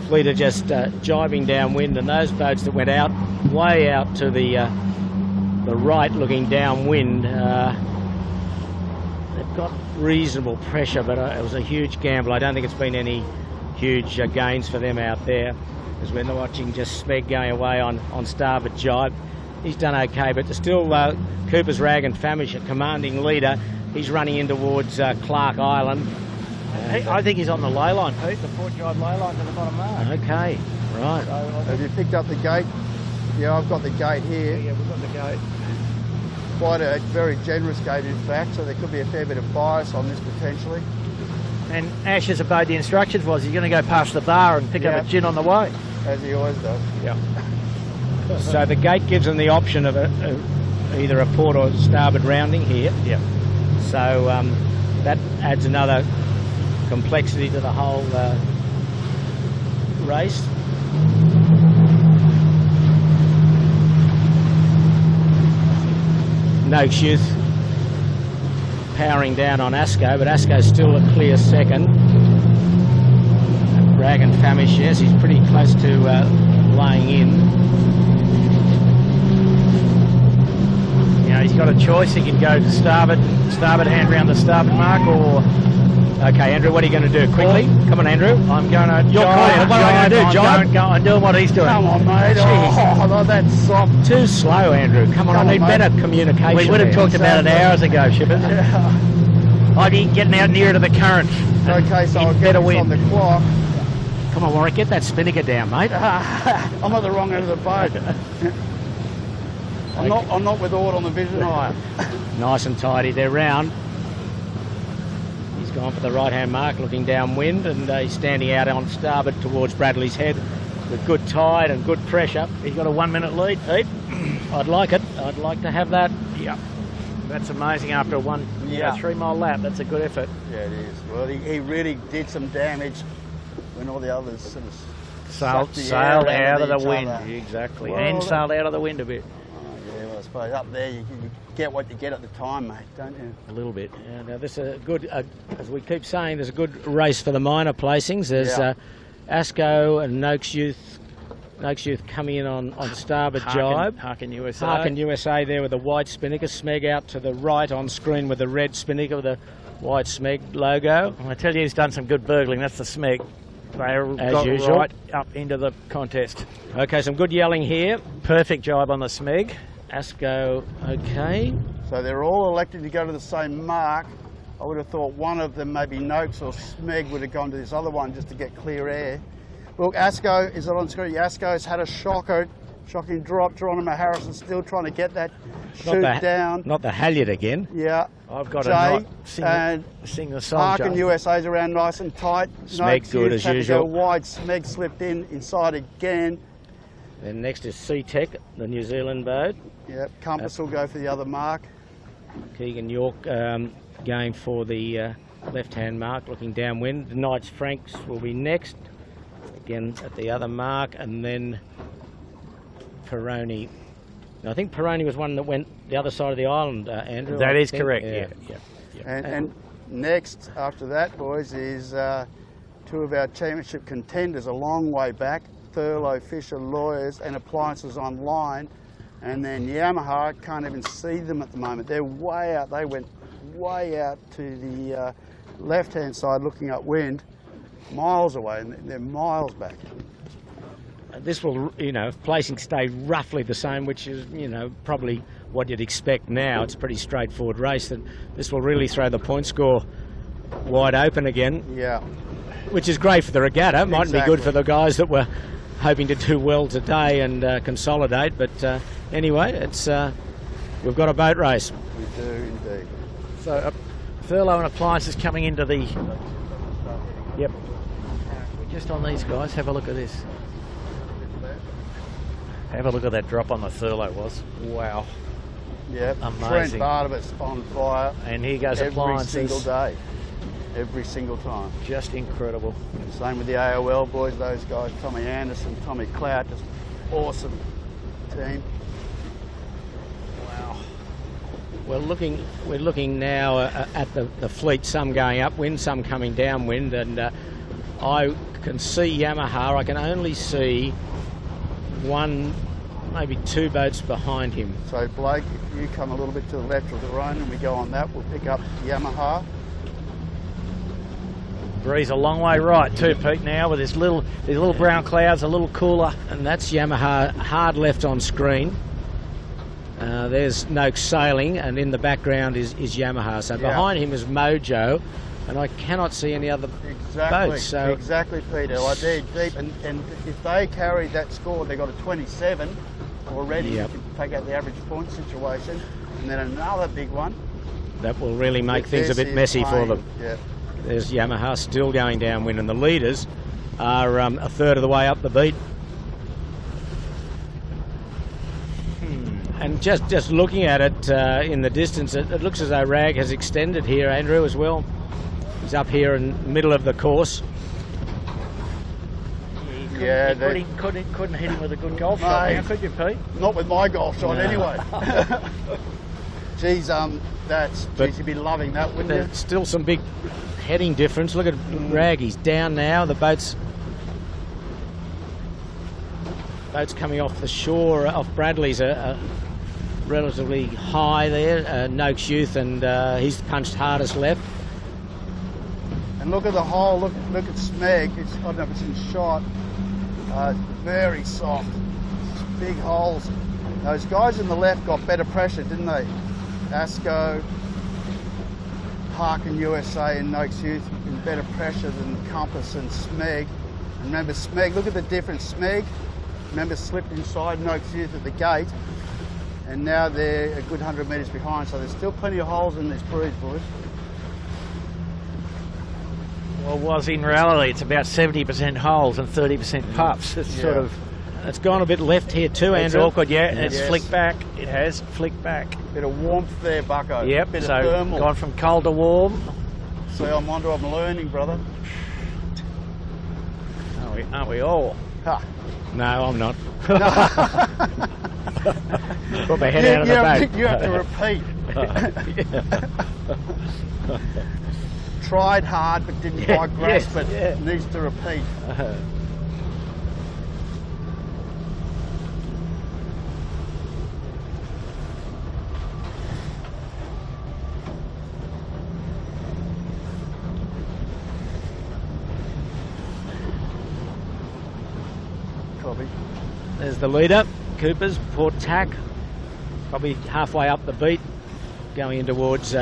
fleet are just jibing downwind, and those boats that went out, way out to the right looking downwind, they've got reasonable pressure, but it was a huge gamble. I don't think it's been any huge gains for them out there, as we're watching just Smeg going away on starboard jibe. He's done okay, but still Cooper's Rag and Famish, a commanding leader. He's running in towards Clark Island. I think he's on the ley line, Pete, the port jibe ley line to the bottom mark. Okay, right. Have you picked up the gate? Yeah, I've got the gate here. Yeah, we've got the gate. Quite a very generous gate in fact, so there could be a fair bit of bias on this potentially. And Ash has obeyed the instructions. Was he's going to go past the bar and pick up a gin on the way? As he always does. Yeah. So the gate gives them the option of either a port or starboard rounding here. Yeah. So that adds another complexity to the whole race. Noakes Youth powering down on Asco, but Asco's still a clear second. Rag and Famish, yes, he's pretty close to laying in. You know, he's got a choice. He can go to starboard hand round the starboard mark, or... Okay, Andrew, what are you going to do? Quickly? Come on, Andrew. I'm going to You're quiet. What are you going to do, John? I'm doing what he's doing. Come on, mate. Oh, that's soft. Too slow, Andrew. Come on, I need better communication. We would have talked about it hours ago, Shippers. Yeah. I'd be getting out nearer to the current. Okay, so I'll get this on the clock. Come on, Warwick, get that spinnaker down, mate. I'm at the wrong end of the boat. I'm not with Ord on the vision hire. Nice and tidy. They're round. He's gone for the right-hand mark, looking downwind, and he's standing out on starboard towards Bradley's Head with good tide and good pressure. He's got a 1 minute lead, Pete. I'd like it. I'd like to have that. Yeah. That's amazing after a 3 mile lap. That's a good effort. Yeah, it is. Well, he really did some damage when all the others sort of sailed out of the wind. Other. Exactly. Well, and sailed out of the wind a bit. Yeah, well, I suppose up there you get what you get at the time, mate, don't you? A little bit. Now this is a good, as we keep saying, there's a good race for the minor placings. There's Asco and Noakes Youth coming in on starboard jibe. Harkin USA. Harkin USA there with the white spinnaker. Smeg out to the right on screen with the red spinnaker with the white Smeg logo. I tell you, he's done some good burgling. That's the Smeg. They got usual. right up into the contest. Okay, some good yelling here. Perfect jibe on the Smeg. Asco, okay. So they're all elected to go to the same mark. I would have thought one of them, maybe Noakes or Smeg, would have gone to this other one just to get clear air. Look, Asco, is it on screen? Asco's had a shocking drop. Geronimo Harrison still trying to get that shoot down. Not the halyard again. Yeah. I've got Jay to sing the song. Harkin USA's around nice and tight. Smeg good as usual. To go wide. Smeg slipped inside again. Then next is Sea-Tech, the New Zealand boat. Yep, Compass will go for the other mark. Keegan York going for the left-hand mark, looking downwind. The Knights Franks will be next, again at the other mark, and then Peroni. I think Peroni was one that went the other side of the island, Andrew. That is correct, yeah. And next, after that, boys, is two of our championship contenders a long way back, Thurlow, Fisher, Lawyers and Appliances Online. And then Yamaha, can't even see them at the moment. They're way out. They went way out to the left-hand side looking upwind. miles away, and they're miles back. This will, you know, if placing stay roughly the same, which is, you know, probably what you'd expect now. It's a pretty straightforward race. That this will really throw the point score wide open again. Yeah. Which is great for the regatta. Mightn't be good for the guys that were hoping to do well today and consolidate. But anyway, it's we've got a boat race. We do indeed. So furlough and appliances coming into the... Yep. We're just on these guys. Have a look at this. Have a look at that drop on the furlough was. Wow. Yep. Amazing. Trent Barnabas on fire. And here goes appliances. Every single day. Every single time. Just incredible. Same with the AOL boys, those guys, Tommy Anderson, Tommy Clout, just awesome team. Wow. We're looking now at the fleet, some going upwind, some coming downwind, and I can see Yamaha. I can only see one, maybe two boats behind him. So Blake, if you come a little bit to the left of the run and we go on that, we'll pick up Yamaha. Breeze a long way right too, Pete, now with these little brown clouds, a little cooler. And that's Yamaha hard left on screen. There's Noakes sailing, and in the background is Yamaha. So behind him is Mojo, and I cannot see any other boats. So exactly, Peter. Like they're deep, and if they carry that score, they got a 27 already. Yep. You can take out the average point situation, and then another big one. That will really make things a bit messy for them. Yeah. There's Yamaha still going downwind, and the leaders are a third of the way up the beat. And just looking at it in the distance, it looks as though Rag has extended here, Andrew, as well. He's up here in the middle of the course. Yeah, couldn't hit him with a good golf shot now, could you, Pete? Not with my golf shot, anyway. Geez, you'd be loving that, wouldn't you? There's still some big heading difference. Look at Rag, he's down now. The boat's coming off the shore, off Bradley's relatively high there. Noakes Youth, and he's punched hardest left. And look at the hole, look at Smeg. I don't know if it's in shot. Very soft, big holes. Those guys in the left got better pressure, didn't they? Asco, Harkin USA and Noakes Youth in better pressure than Compass and Smeg. And remember Smeg, look at the difference. Smeg, remember, slipped inside Noakes Youth at the gate, and now they're a good 100 metres behind, so there's still plenty of holes in this breeze, boys. Well, was in reality, it's about 70% holes and 30% puffs. It's sort of... It's gone a bit left here too, Andrew. It's awkward, yeah. Yes. It's flicked back. It has flicked back. Bit of warmth there, Bucko. Yep, bit so of thermal. Gone from cold to warm. See, I'm learning, brother. Aren't we all? Ha. No, I'm not. Put my head out of the boat. You have to repeat. Tried hard but didn't quite grasp it. Yeah. Needs to repeat. Copy. There's the leader, Cooper's, Port Tack, probably halfway up the beat, going in towards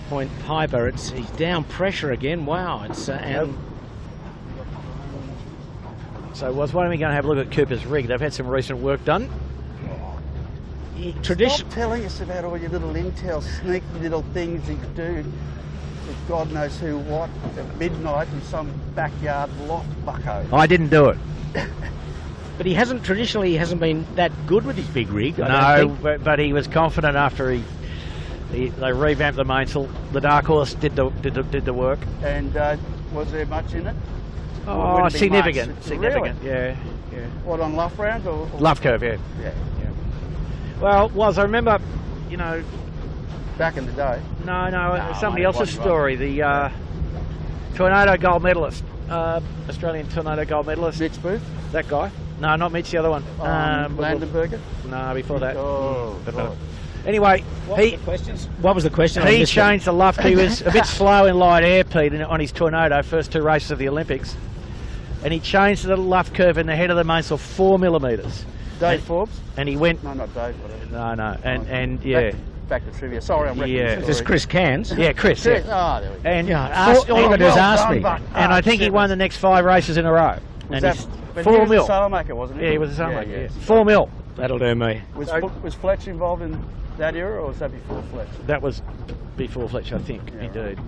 Point Piper. He's down pressure again. Wow, it's So why don't we go and have a look at Cooper's rig? They've had some recent work done. Stop telling us about all your little intel, sneaky little things you do with God knows who what at midnight in some backyard loft, Bucko. I didn't do it. But he hasn't been that good with his big rig. No, but he was confident after they revamped the mainsail. The Dark Horse did the work. And was there much in it? Oh, significant. Really? Yeah. What, on luff rounds or? Luff curve, yeah. Well, I remember, back in the day. No, somebody else's story. The Tornado gold medalist, Australian Tornado gold medalist. Mitch Booth? That guy. No, not Mitch, the other one. Landenberger? No, before that. Oh, God. Anyway, What was the question? he changed the luff. He was a bit slow in light air, Pete, on his Tornado, first 2 races of the Olympics. And he changed the luff curve in the head of the mainsail 4 millimetres. Dave Forbes? And he went... No, not Dave, whatever. No. And yeah. Back to trivia. Sorry, I'm wrecking the Is this story. Chris Cairns? Yeah, Chris. Chris. Yeah. Oh, there we go. And All you got to do is ask me. And I think he won the next 5 races in a row. Was And that he's when 4 he was mil. a sailmaker, wasn't he? Yeah, he was a sailmaker. Yeah. 4 mil. That'll do me. Was Fletch involved in that era, or was that before Fletch? That was before Fletch, I think, Yeah, indeed.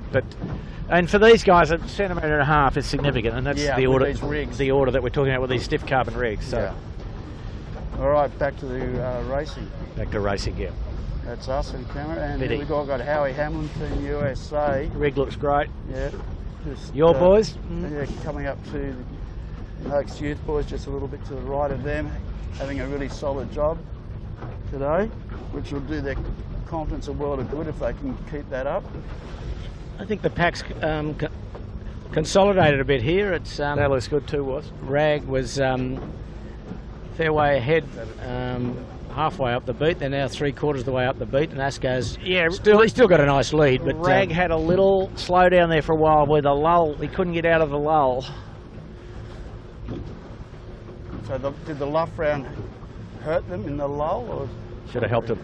And for these guys, a centimetre and a half is significant, and that's the with order. these rigs. The order that we're talking about with these stiff carbon rigs. So Yeah. All right, back to the racing. back to racing, yeah. That's us in camera, and Biddy. we've got Howie Hamlin, Team USA. Rig looks great. Yeah. Just, Your boys? Yeah, coming up to the Oaks Youth boys, just a little bit to the right of them, having a really solid job today, which will do their confidence a world of good if they can keep that up. I think the pack's consolidated a bit here. It's That looks good too, was. Rag was fair way ahead, halfway up the beat. They're now 3/4 of the way up the beat, and Asco's he's still got a nice lead. But Rag had a little slowdown there for a while with a lull. He couldn't get out of the lull. So did the luff round hurt them in the lull? Or? Should have helped him.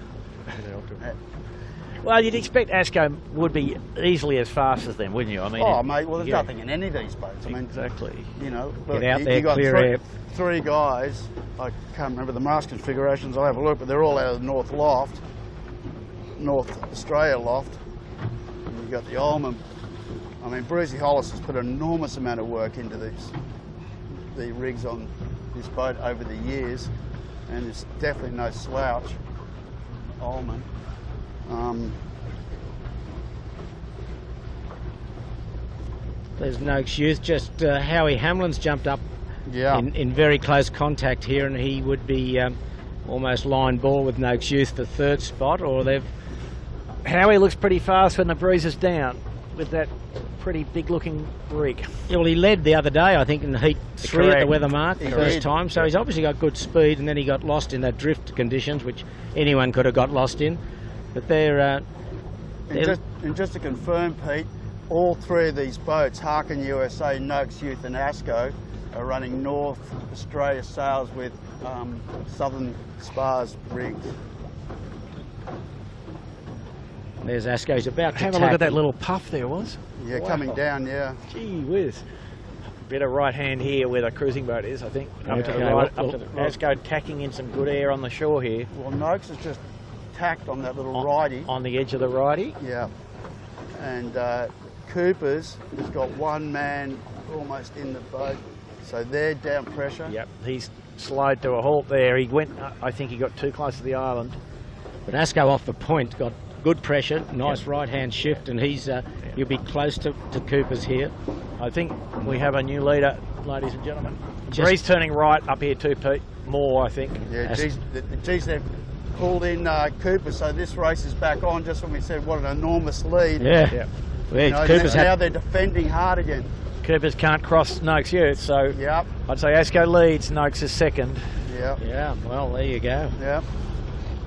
Well, you'd expect Asco would be easily as fast as them, wouldn't you? I mean, mate, well, there's nothing in any of these boats. I mean, exactly. You know, Get out you there, got clear air. three guys. I can't remember the mast configurations. I'll have a look, but they're all out of the North Loft, North Australia Loft. And you've got the Ullman. I mean, Brucey Hollis has put an enormous amount of work into the rigs on this boat over the years, and it's definitely no slouch. Ullman. there's Noakes Youth. Just Howie Hamlin's jumped up in very close contact here, and he would be almost line ball with Noakes Youth for 3rd spot, or they've... Howie looks pretty fast when the breeze is down with that pretty big looking rig. Well, he led the other day, I think, in Heat 3 at the weather mark the first did. time, so he's obviously got good speed, and then he got lost in that drift conditions, which anyone could have got lost in. But they're... And just to confirm, Pete, all 3 of these boats, Harkin USA, Noakes Youth and Asco, are running North Australia sails with Southern Spars rigs. There's Asco's about to Have a tack. look at that little puff there, was. Yeah, coming down, yeah. Gee whiz. Bit of right hand here where the cruising boat is, I think. Up to the Okay, right, well, up to the Asco tacking in some good air on the shore here. Well, Noakes has just tacked on that little righty. On the edge of the righty. Yeah. And Cooper's has got 1 man almost in the boat, so they're down pressure. Yep, he's slowed to a halt there. He went, I think he got too close to the island. But Asco off the point got good pressure, nice right-hand shift, and he'll be close to Cooper's here. I think we have a new leader, ladies and gentlemen. Breeze turning right up here too, Pete. More, I think. Yeah, geez, they've pulled in Cooper, so this race is back on just when we said what an enormous lead. Yeah. Yep. Well, You know, Cooper's now had, they're defending hard again. Coopers can't cross Noakes Youth, so Yep, I'd say Asco leads, Noakes is second. yep, yeah, well, there you go. yep.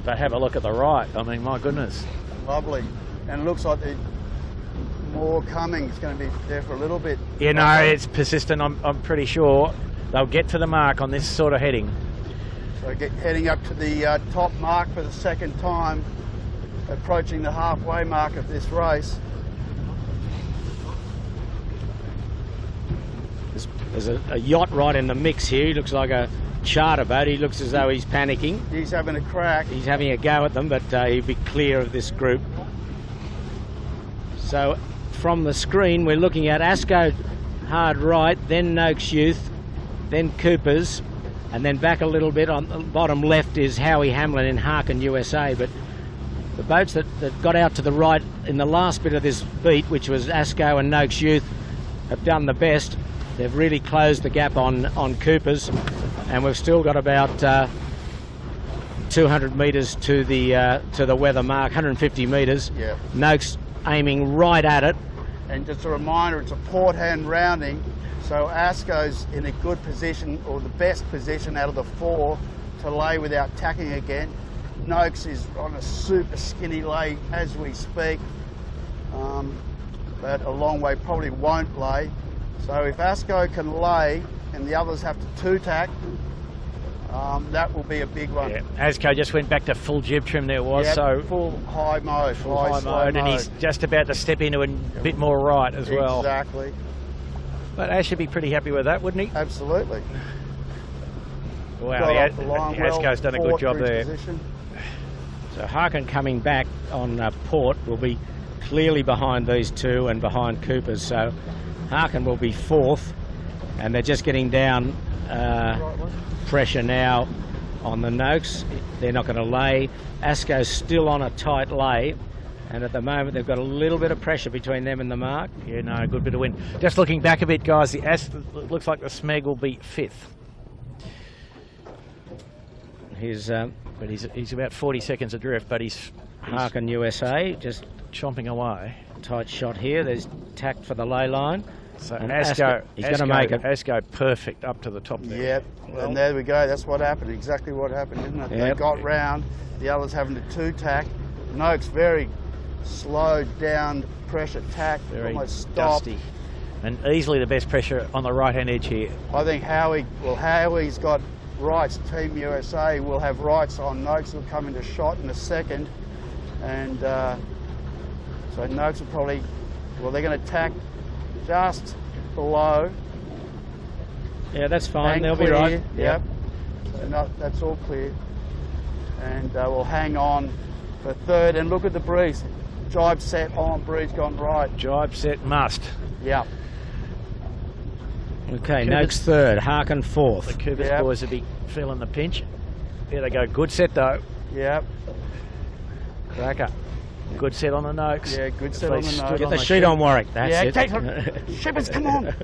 But have a look at the right. I mean, my goodness. Lovely. And it looks like there's more coming. It's going to be there for a little bit. You know, it's persistent. I'm pretty sure they'll get to the mark on this sort of heading. So heading up to the top mark for the 2nd time, approaching the halfway mark of this race. There's a yacht right in the mix here. He looks like a charter boat. He looks as though he's panicking. He's having a crack. He's having a go at them, but he'll be clear of this group. So from the screen, we're looking at Asco hard right, then Noakes Youth, then Cooper's, and then back a little bit on the bottom left is Howie Hamlin in Harkin USA. But the boats that got out to the right in the last bit of this beat, which was Asco and Noakes Youth, have done the best. They've really closed the gap on Cooper's, and we've still got about 200 metres to the weather mark, 150 metres. Yeah. Noakes aiming right at it. And just a reminder, it's a port hand rounding, so Asco's in a good position, or the best position out of the 4, to lay without tacking again. Noakes is on a super skinny lay as we speak, but a long way probably won't lay. So if Asco can lay and the others have to two-tack, that will be a big one. Yeah. Asco just went back to full jib trim there was, Yep, so full high mode, high slow mode, and he's just about to step into a bit more right as well. Exactly. But Ash should be pretty happy with that, wouldn't he? Absolutely. Wow, Got off the line well, Asco's done a good port job bridge there. position. So Harkin coming back on port will be clearly behind these two and behind Cooper's. So Harkin will be fourth, and they're just getting down pressure now on the Noakes. They're not going to lay. Asco's still on a tight lay, and at the moment they've got a little bit of pressure between them and the mark. Yeah, no, a good bit of wind. Just looking back a bit, guys, the looks like the Smeg will be fifth. But he's about 40 seconds adrift, but he's Harkin USA just chomping away. Tight shot here. There's tact for the lay line. So and Asco, he's going to make it. Asco perfect up to the top there. Yep, well, and there we go. That's what happened. Exactly what happened, isn't it? Yep. They got round. The others having to two-tack. Noakes very slowed down pressure tack. Very almost stopped. dusty. And easily the best pressure on the right-hand edge here. I think Howie's got rights. Team USA will have rights on Noakes. Will come into shot in a second, and so Noakes will probably, well, they're going to tack just below. Yeah, that's fine. And They'll clear. be right. Yep. So that's all clear, and we'll hang on for third. And look at the breeze. Jibe set on, breeze gone right. Jibe set must. Yep. Okay, Noakes third, Harkin fourth. The Coopers boys will be feeling the pinch. There they go. Good set though. Yep. Cracker. Good set on the Noakes. Yeah, good set on the Noakes. Get the sheet on, Warwick. That's it. Shippers, come on.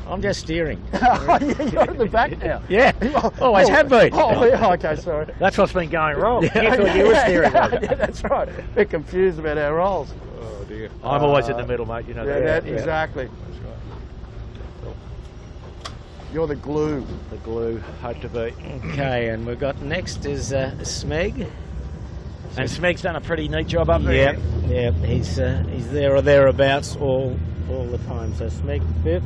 I'm just steering. Oh, yeah, you're at the back now. Yeah, always have been. Oh, yeah, okay, sorry. That's what's been going wrong. You thought you were steering. Yeah, that's right. A bit confused about our roles. Oh dear. I'm always in the middle, mate. You know that. Exactly. You're the glue. The glue, hope to be. Okay, and we've got next is Smeg. And Smeg's done a pretty neat job up there. Yeah, he's there or thereabouts all the time. So Smeg fifth.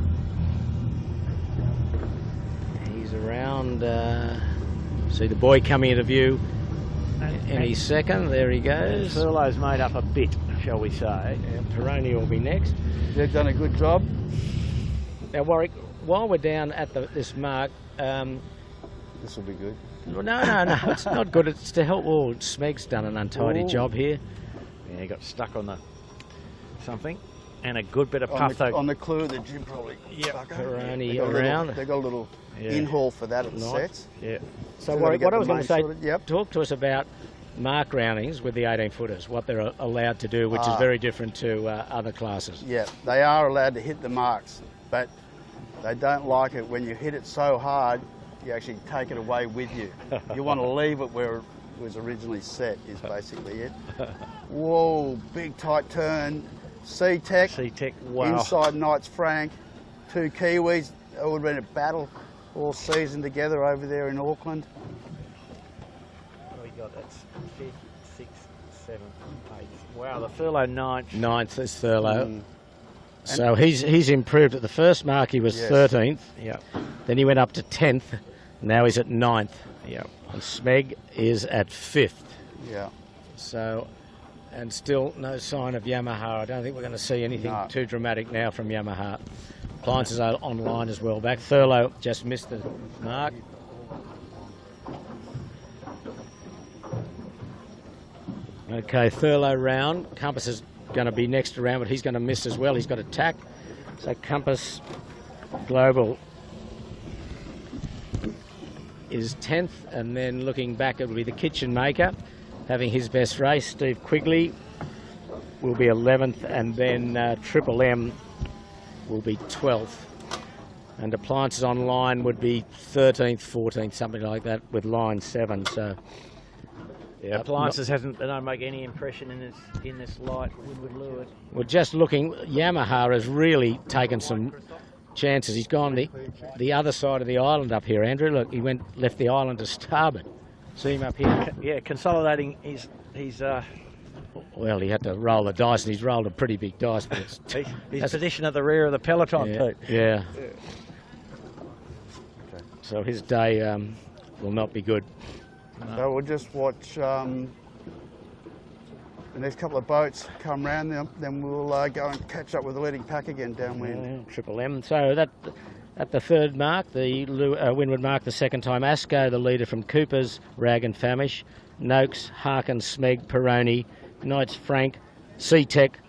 He's around. See the boy coming into view any second. There he goes. Furlough's made up a bit, shall we say. Yeah, Peroni will be next. They've done a good job. Now, Warwick, while we're down at this mark, this will be good. No, it's not good. It's to help. Oh, Smeg's done an untidy job here. Yeah, he got stuck on the something, and a good bit of puff though. On the clue, the Jim probably. Yep, Peroni around. They got a little in-haul for that at the sets. Yeah. So, Warwick, what I was going to say, Yep. talk to us about mark roundings with the 18-footers, what they're allowed to do, which is very different to other classes. Yeah, they are allowed to hit the marks, but they don't like it when you hit it so hard, you actually take it away with you. You want to leave it where it was originally set, is basically it. Whoa, big tight turn. C-Tech. C-Tech, wow. Inside Knights Frank. Two Kiwis. It would have been a battle all season together over there in Auckland. What we got? That's 5th, 6th, 7th, 8th. Wow, the Furlough 9th. 9th is Thurlow. So he's improved. At the first mark he was 13th. Yeah. Then he went up to 10th. Now he's at 9th. Yeah. And Smeg is at 5th. Yeah. So, and still no sign of Yamaha. I don't think we're going to see anything too dramatic now from Yamaha. Appliances are online as well. Back Thurlow just missed the mark. Okay, Thurlow round. Compass is going to be next around, but he's going to miss as well. He's got a tack. So Compass Global is 10th, and then looking back, it will be the Kitchen Maker having his best race. Steve Quigley will be 11th, and then Triple M will be 12th. And Appliances Online would be 13th, 14th, something like that, with line 7. So yeah, Appliances they don't make any impression in this light windward leeward. Well, just looking, Yamaha has really taken some chances. He's gone the other side of the island up here, Andrew. Look, he left the island to starboard. See him up here, yeah, consolidating his Well, he had to roll the dice, and he's rolled a pretty big dice. But his position at the rear of the peloton, yeah, Pete. Yeah. So his day will not be good. No. So we'll just watch the next couple of boats come round, then we'll go and catch up with the leading pack again downwind. Triple M. So that at the third mark, the windward mark, the second time, Asco, the leader from Coopers, Rag and Famish, Noakes, Harkin, Smeg, Peroni, Knights Frank, Sea-Tech,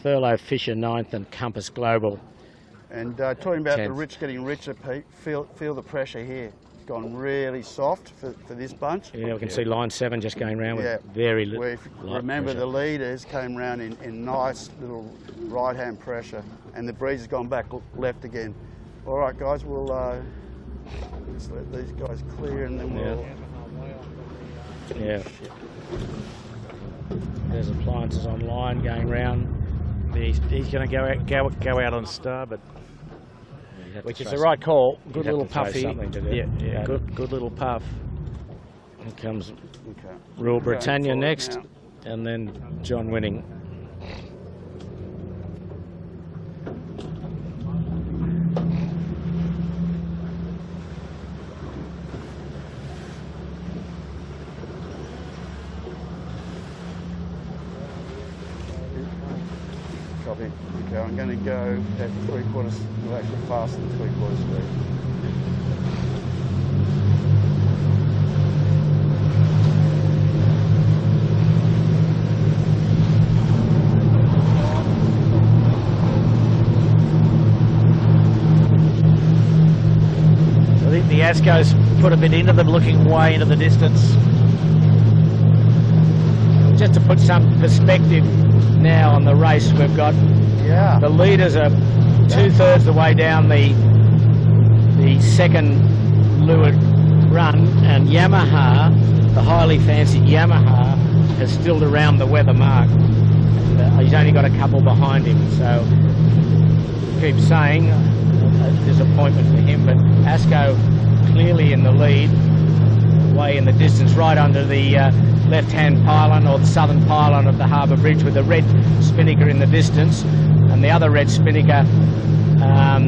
Thurlow, Fisher 9th, and Compass Global. And talking about 10th. the rich getting richer, Pete, feel the pressure here. It's gone really soft for this bunch. Yeah, we can see line 7 just going round with very little. If you remember, pressure. the leaders came round in nice little right-hand pressure, and the breeze has gone back left again. All right, guys, we'll just let these guys clear, and then we'll... Yeah. There's appliances on line going round. He's going to go out on starboard, which is the right right call. Good little puff here. Yeah, Good little puff. Here comes Okay. Rule Britannia Going forward next, now. and then John Winning. Copy. Okay, I'm going to go at 3/4, well, actually faster than 3/4 speed. I think the Asco's put a bit into them, looking way into the distance. Just to put some perspective now on the race, we've got Yeah. the leaders are 2/3 the way down the second leeward run, and Yamaha, the highly fancied Yamaha, has still around the weather mark. And, he's only got a couple behind him, so keep saying a disappointment for him. But Asco clearly in the lead, way in the distance, right under the left-hand pylon or the southern pylon of the harbour bridge, with the red spinnaker in the distance, and the other red spinnaker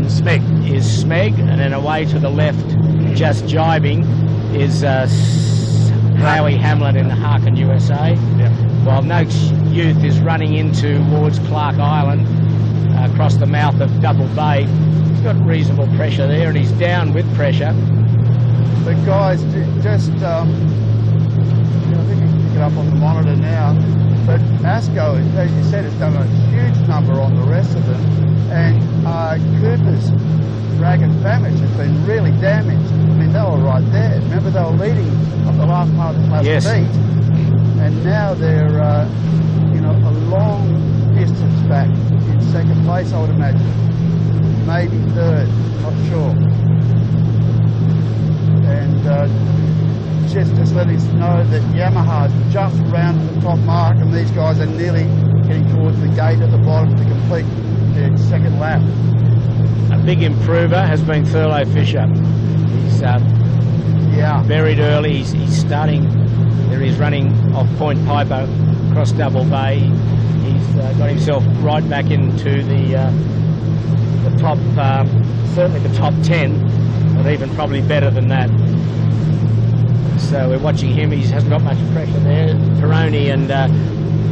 Smeg is Smeg, and then away to the left, just jibing, is Howie Hamlin in the Harkin USA. Yeah. While Noakes Youth is running in towards Clark Island across the mouth of Double Bay. He's got reasonable pressure there, and he's down with pressure. But guys, just, I think you can pick it up on the monitor now, but Asco, as you said, has done a huge number on the rest of them, and Cooper's Rag and Famish has been really damaged. I mean, they were right there. Remember, they were leading up the last part of the last Yes. beat, and now they're, a long distance back in second place, I would imagine. Maybe third, not sure. And just letting us know that Yamaha's just rounded the top mark, and these guys are nearly getting towards the gate at the bottom to complete their second lap. A big improver has been Thurlow Fisher. He's buried early. He's starting. There he's running off Point Piper across Double Bay. He's got himself right back into the top, certainly the top 10, but even probably better than that. So we're watching him. He hasn't got much pressure there. Peroni and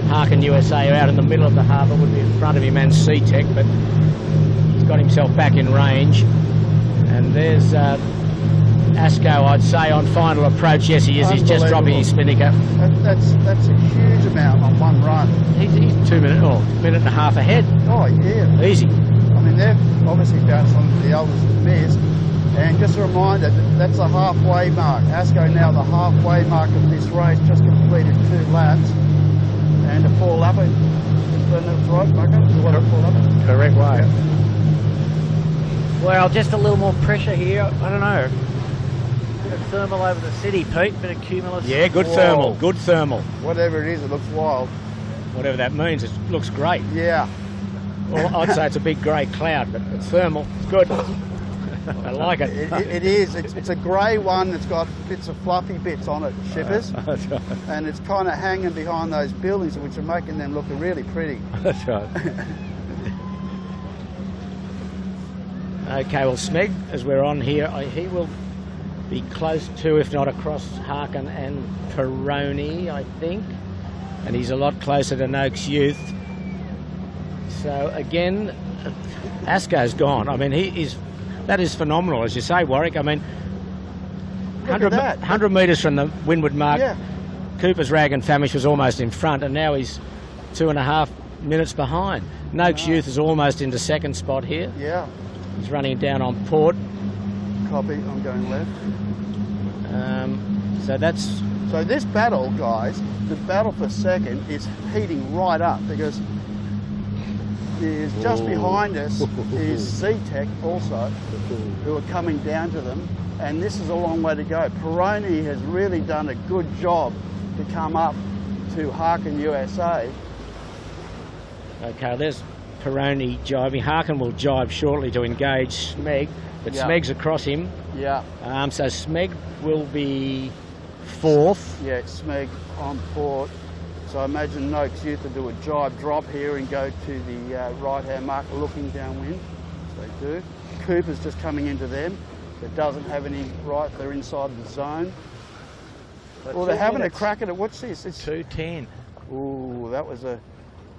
Harkin USA are out in the middle of the harbour, would be in front of him, and Sea-Tech, but he's got himself back in range. And there's Asco, I'd say, on final approach. Yes, he is. He's just dropping his spinnaker. That's a huge amount on one run. He's 2 minutes, or minute and a half ahead. Oh, yeah. Easy. I mean, they've obviously found some of the others have missed. And just a reminder, that's the halfway mark. Asco now the halfway mark of this race, just completed 2 laps. And a 4-lapper. That's right, Bucker? What a 4-lapper? Correct way. Yeah. Well, just a little more pressure here. I don't know. Bit of thermal over the city, Pete. Bit of cumulus. Yeah, good Whoa. thermal. Good thermal. Whatever it is, it looks wild. Whatever that means, it looks great. Yeah. Well, I'd say it's a big grey cloud, but it's thermal. It's good. I like it. It is. It's a grey one that's got bits of fluffy bits on it, shippers. That's right. And it's kind of hanging behind those buildings, which are making them look really pretty. That's right. Okay, well, Smeg, as we're on here, he will be close to, if not across, Harkin and Peroni, I think. And he's a lot closer to Noakes Youth. So, again, Asco's gone. I mean, that is phenomenal, as you say, Warwick. I mean, 100 metres from the windward mark, Yeah. Cooper's Rag and Famish was almost in front, and now he's 2.5 minutes behind. Noakes Youth is almost into second spot here. Yeah. He's running down on Port. Copy. I'm going left. So that's... So this battle, guys, the battle for second is heating right up because is just behind us is Z-Tech also, who are coming down to them, and this is a long way to go. Peroni has really done a good job to come up to Harkin USA. Okay, there's Peroni jibing. Harkin will jibe shortly to engage Smeg, but Yeah. Smeg's across him. Yeah. So Smeg will be fourth. Yeah, Smeg on Port. So I imagine Noakes Youth will do a jibe drop here and go to the right-hand mark looking downwind. They do. Cooper's just coming into them. It doesn't have any right, they're inside the zone. Well, they're having a crack at it. What's this? It's 2:10. Ooh, that was a...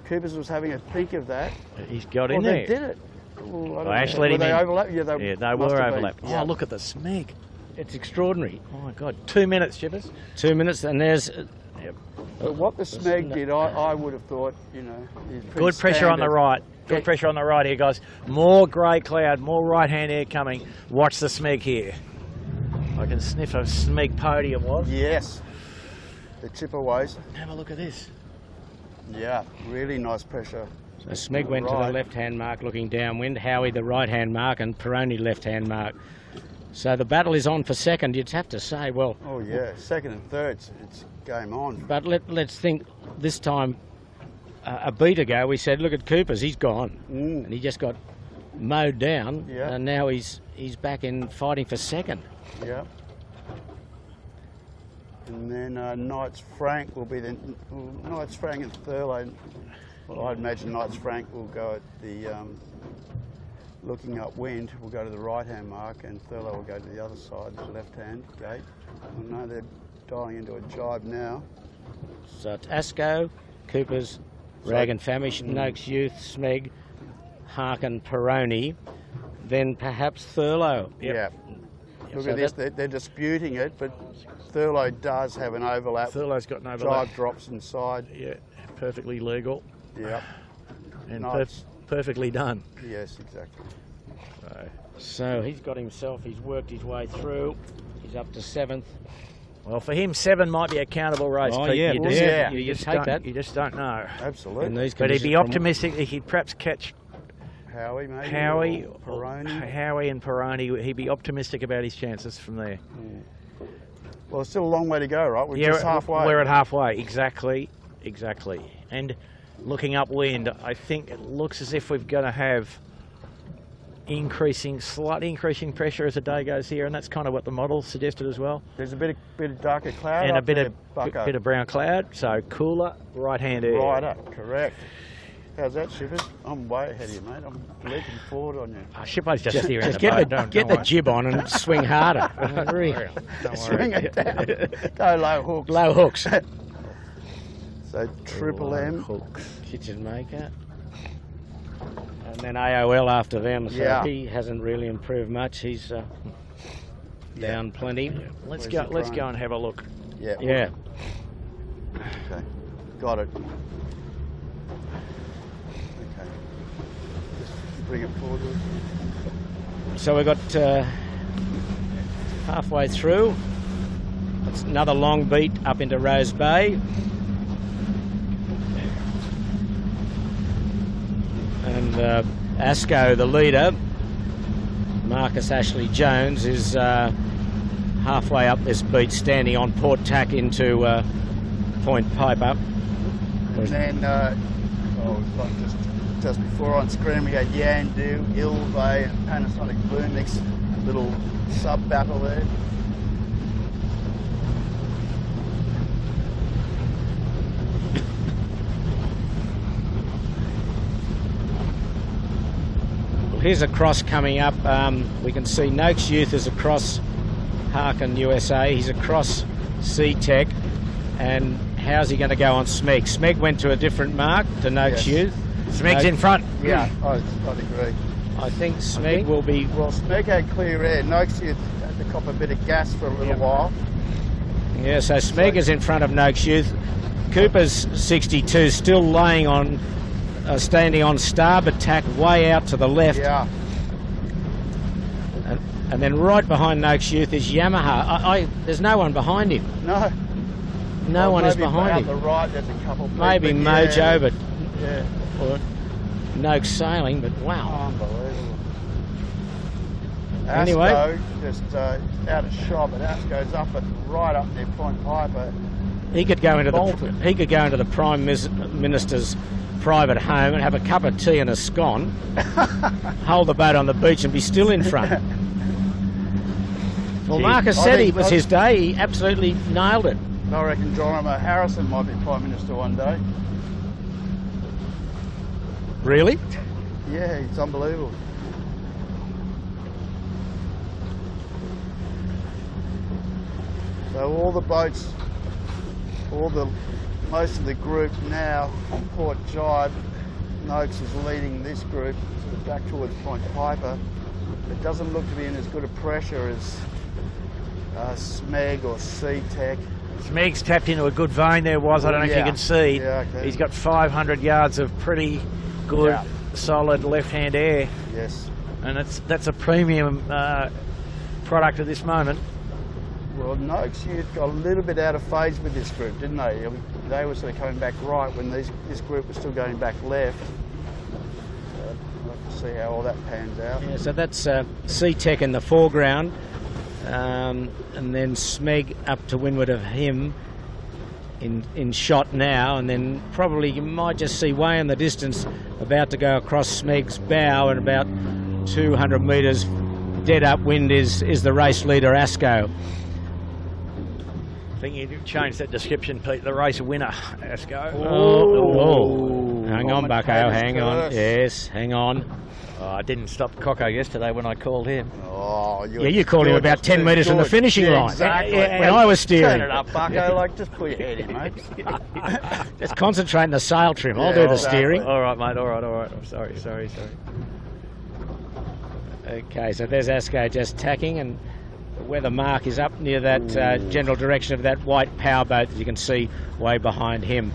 Coopers was having a think of that. He's got Oh, in they there. did it. Ooh, I don't Well, actually, know. Were let they him in. overlapped? Yeah, Yeah, they must were have been. overlapped. Yeah. Oh, look at the Smeg. It's extraordinary. Oh my God, 2 minutes, Chippers. 2 minutes, and there's... But what the Smeg did, I would have thought, you know, is pretty Good pressure on the standard. right. Good pressure on the right here, guys. More grey cloud, more right-hand air coming. Watch the Smeg here. I can sniff a Smeg podium, was. Yes. The chipperways. Have a look at this. Yeah, really nice pressure. So Smeg went to the Right. left-hand mark looking downwind, Howie the right-hand mark, and Peroni left-hand mark. So the battle is on for second, you'd have to say. Well, Oh yeah, second and third, it's game on. but let's think this time, a beat ago, we said, look at Cooper's, he's gone. And he just got mowed down, Yeah. and now he's back in fighting for second. Yeah. And then Knights Frank will be the Knights Frank and Thurlow. Well, I'd imagine Knights Frank will go at the looking upwind. Will go to the right-hand mark, and Thurlow will go to the other side, the left-hand gate. I know they're dialing into a jibe now. So it's Asco, Cooper's, Rag and Famish, Noakes Youth, Smeg, Harkin, Peroni, then perhaps Thurlow. Yeah. Look So at this. They're disputing it, but Thurlow does have an overlap. Thurlow's got an overlap. Jibe drops inside. Yeah, perfectly legal Yeah. and Nice. perfectly done. Yes, exactly. So he's got himself, he's worked his way through, he's up to seventh. Well, for him, 7 might be a countable race. Oh, Pete. yeah, you well, just, yeah, you you just take don't, that. You just don't know. Absolutely. In these But he'd be conditions, optimistic. He'd perhaps catch Howie, maybe. Howie, or Peroni. Howie and Peroni. He'd be optimistic about his chances from there. Well, it's still a long way to go, right? We're just halfway. We're at halfway. Exactly. And looking upwind, I think it looks as if we're going to have slightly increasing pressure as the day goes here, and that's kind of what the model suggested as well. There's a bit of darker cloud And a up bit there, of Bucko. brown cloud, so cooler right-hand air. Right up, correct. How's that, Shippers? I'm way ahead of you, mate. I'm leaping forward on you. Shippo's just here in the get boat. the, Don't get the worry. jib on and swing harder. Really. Don't Swing worry. it down. Go low hooks. Low hooks. So Triple M. Hooks. Kitchen maker. And then AOL after them, so Yeah. he hasn't really improved much. He's down plenty. Let's Where's go. the Let's drone? go and have a look. Yeah. Yeah. Okay. Got it. Okay. Just bring it forward. So we got halfway through. It's another long beat up into Rose Bay. And Asco, the leader, Marcus Ashley Jones, is halfway up this beat, standing on port tack into Point Piper. And then, just before on screen, we got Yandu, Ilve, and Panasonic Boomix little sub battle there. Here's a cross coming up. We can see Noakes Youth is across Harkin USA. He's across C-Tech. And how's he going to go on Smeg? Smeg went to a different mark to Noakes Youth. Smeg's in front. Yeah, I'd agree. I think Smeg will be... Well, Smeg had clear air. Noakes Youth had to cop a bit of gas for a little while. Yeah, so Smeg is in front of Noakes Youth. Cooper's 62 still laying on... standing on starboard tack way out to the left. Yeah. And then right behind Noakes Youth is Yamaha. There's no one behind him. No. No one is behind him. Out the right, there's a couple. Maybe Mojo, but yeah. Or Noakes Sailing, but wow. Unbelievable. Anyway, Asco just out of shot, but Asco's up right up near Point Piper. He could go into the Prime Minister's private home and have a cup of tea and a scone, hold the boat on the beach and be still in front. Well, Marcus said it was his day. He absolutely nailed it. I reckon Geronimo Harrison might be Prime Minister one day. Really? Yeah, it's unbelievable. So all the boats, most of the group now on Port Jibe. Noakes is leading this group sort of back towards Point Piper. It doesn't look to be in as good a pressure as Smeg or C-Tech. Smeg's tapped into a good vein there, I don't know if you can see. Yeah, okay. He's got 500 yards of pretty good, solid left-hand air. Yes. And that's a premium product at this moment. Well, Noakes Youth got a little bit out of phase with this group, didn't they? I mean, they were sort of coming back right when this group was still going back left. We'll have to see how all that pans out. Yeah, so that's C-Tech in the foreground, and then Smeg up to windward of him in shot now, and then probably you might just see way in the distance about to go across Smeg's bow, and about 200 metres dead upwind is the race leader Asco. I think you changed that description, Pete. The race winner, Asco. Oh. Hang on, Bucko, hang on. Yes, hang on. Oh, I didn't stop Coco yesterday when I called him. Oh, you called him about 10 metres from the finishing line. Exactly. When I was steering. Turn it up, Bucko. Like, just put your head in, mate. Just concentrate on the sail trim. I'll do the steering. All right, mate. All right. I'm sorry. Okay, so there's Asco just tacking, and the weather mark is up near that general direction of that white powerboat that you can see way behind him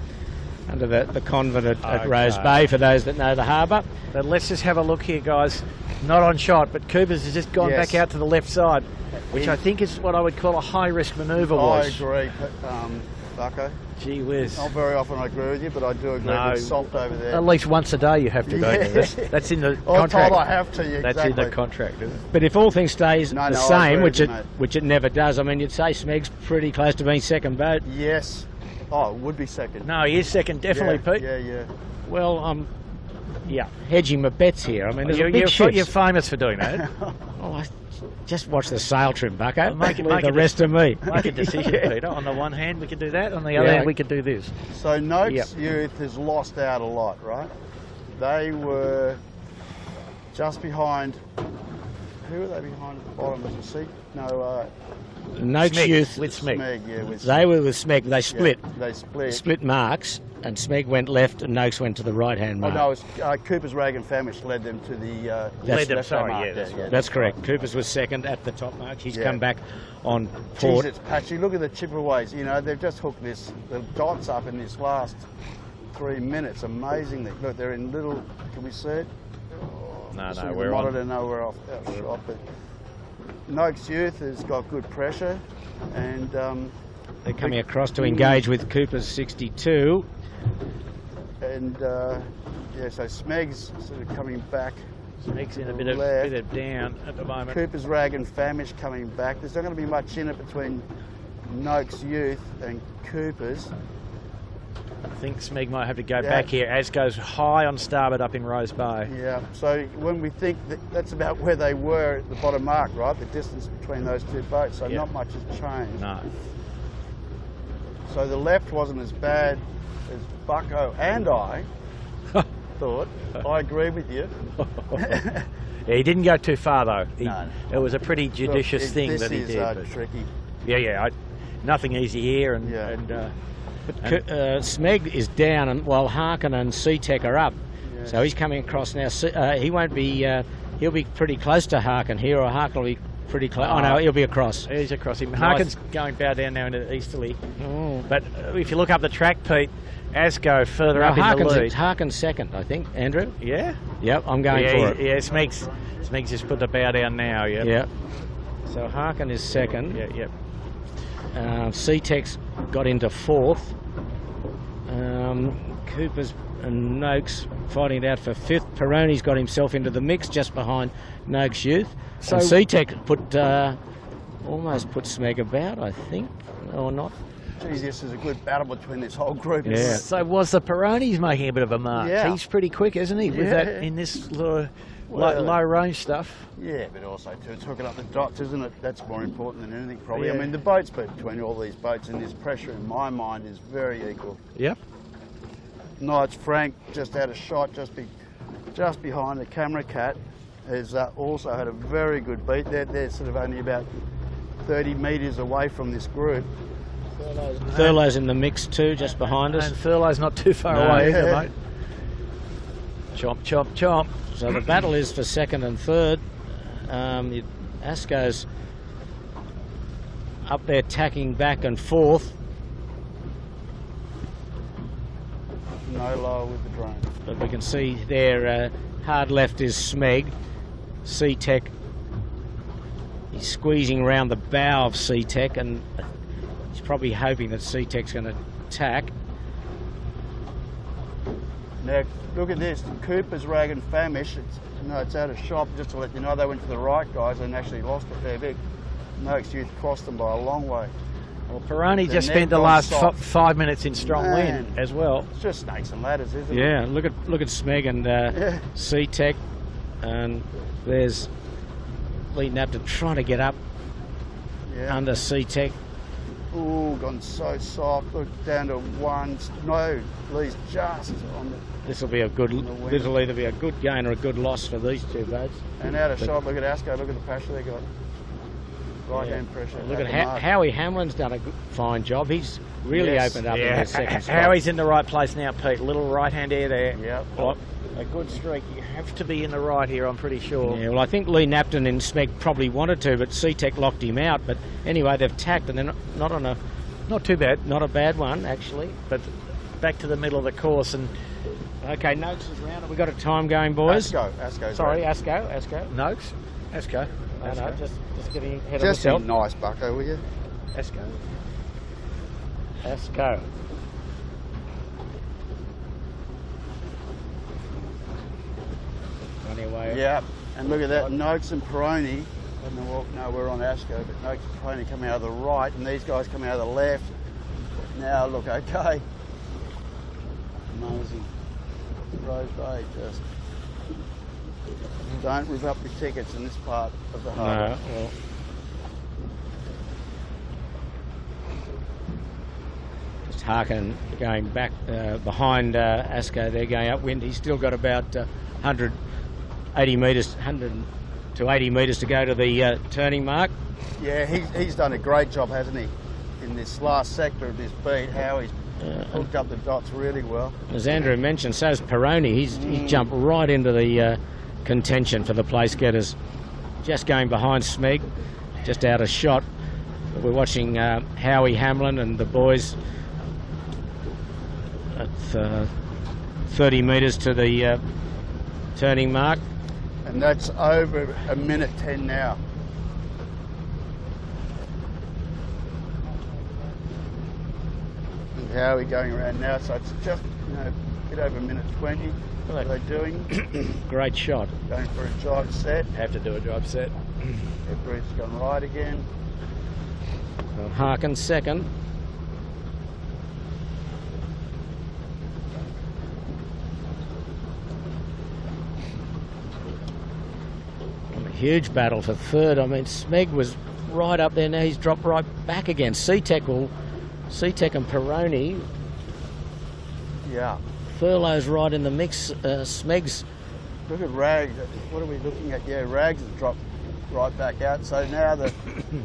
under the convent at Rose Bay, for those that know the harbour. But let's just have a look here, guys. Not on shot, but Cooper's has just gone back out to the left side, which I think is what I would call a high-risk manoeuvre. I agree, Bucko. Gee whiz. Not very often I agree with you, but I do agree with Salt over there. At least once a day you have to go. That's in the contract. I'm told I have to, exactly. That's in the contract, isn't it? But if all things stays the same, which it never does, I mean, you'd say Smeg's pretty close to being second boat. Yes. Oh, it would be second. No, he is second, definitely, Pete. Yeah. Well, I'm hedging my bets here. I mean, you're famous for doing that. Just watch the sail trim, Bucko. Make the rest of me. Make a decision, Peter. On the one hand, we could do that. On the other hand, we could do this. So Noakes Youth has lost out a lot, right? They were just behind. Who were they behind at the bottom? Was it C? No. Noakes Youth with Smeg. They were with Smeg. They split. Yeah, they split. Split marks, and Smeg went left, and Noakes went to the right-hand mark. Oh no, it was Cooper's Rag and Famish led them to the left mark. That's correct. Cooper's was second at the top mark. He's come back on port. Jeez, it's patchy. Look at the chipperways. You know, they've just hooked the dots up in this last 3 minutes. Amazingly. Look, they're in little. Can we see it? No, we're on. Monitor nowhere off shot, but Noakes Youth has got good pressure, and they're coming across to engage with Cooper's 62. And so Smeg's sort of coming back. Smeg's in a bit of down at the moment. Cooper's Rag and Famish coming back. There's not going to be much in it between Noakes Youth and Cooper's. I think Smeg might have to go back here, as goes high on starboard up in Rose Bay. Yeah, so when we think that's about where they were at the bottom mark, right? The distance between those two boats, so not much has changed. No. So the left wasn't as bad as Bucko and I thought. I agree with you. Yeah, he didn't go too far though. No. It was a pretty judicious thing that he did. This is tricky. Yeah, nothing easy here, and Smeg is down, and while Harkin and SeaTech are up. Yes. So he's coming across now. He won't be. He'll be pretty close to Harkin here, or Harkin will be pretty close. Oh no, he'll be across. He's across him. Harkin's going bow down now into easterly. Oh. But if you look up the track, Pete, Asco further up in the lead. Harkin's second, I think. Andrew. Yeah. Yep, I'm going for it. Yeah, Smeg's just put the bow down now. Yeah. Yep. So Harkin is second. Yeah. Yep. SeaTech's got into fourth. Cooper's and Noakes fighting it out for fifth. Peroni's got himself into the mix just behind Noakes Youth. So and SeaTech almost put Smeg about, I think, or not. Geez, this is a good battle between this whole group. Yeah. So was the Peroni's making a bit of a mark? Yeah. He's pretty quick, isn't he? With that in this low range stuff. Yeah, but also too, it's hooking up the dots, isn't it? That's more important than anything, probably. Yeah. I mean, the boat speed between all these boats and this pressure, in my mind, is very equal. Yep. Knights Frank just had a shot just behind the camera cat. Has also had a very good beat. They're sort of only about 30 metres away from this group. Thurlow's in the mix too, just behind us. And Thurlow's not too far away either, mate. Chomp, chomp, chomp. So the battle is for second and third. Asco's up there tacking back and forth. No lower with the drone. But we can see there, hard left is Smeg. SeaTech, he's squeezing around the bow of SeaTech, and he's probably hoping that SeaTech's going to tack. Now, look at this. Cooper's Rag and Famish. It's out of shop, just to let you know. They went to the right guys and actually lost a fair bit. Noakes Youth crossed them by a long way. Well, Peroni just spent the last 5 minutes in strong wind as well. It's just snakes and ladders, isn't it? Yeah, look at Smeg and SeaTech, and there's Lee Napton trying to get up under SeaTech. Ooh, gone so soft. Look down to one. No, Lee's just on the. This will either be a good gain or a good loss for these two boats. And out of shot. Look at Asco. Look at the pressure they got. Right hand pressure. Look at Howie Hamlin's done a fine job. He's really opened up in the second spot. Howie's in the right place now, Pete. A little right hand air there. Yep. Oh, a good streak. You have to be in the right here, I'm pretty sure. Yeah, well, I think Lee Napton and Smeg probably wanted to, but SeaTech locked him out. But anyway, they've tacked, and they're not too bad. Not a bad one, actually. But back to the middle of the course. And okay, Noakes is round. Have we got a time going, boys? Asco. Sorry, Asco. Noakes? Asco. No, just getting ahead of myself. Just nice, Bucko, will you? Asco. Anyway. Yeah, and look at that, Noakes and Peroni. No, we're on Asco, but Noakes and Peroni coming out of the right, and these guys coming out of the left. Now look okay. Amazing. Rose Bay, just don't rip up your tickets in this part of the harbour. No, well. Just Harkin going back behind Asco. They're going upwind. He's still got about 180 metres to go to the turning mark. Yeah, he's done a great job, hasn't he, in this last sector of this beat. Howie's hooked up the dots really well. As Andrew mentioned, so's Peroni. He's jumped right into the contention for the place getters. Just going behind Smeg, just out of shot. We're watching Howie Hamlin and the boys at 30 metres to the turning mark. And that's over 1:10 now. And Howie going around now, so it's just a bit over 1:20. What are they doing? Great shot. Going for a drive set. Have to do a drive set. Everybody's gone right again. Well, Harkin second. huge battle for third. I mean, Smeg was right up there. Now he's dropped right back again. C-Tech and Peroni. Yeah. Thurlow's right in the mix. Smeg's. Look at Rags. What are we looking at? Yeah, Rags has dropped right back out. So now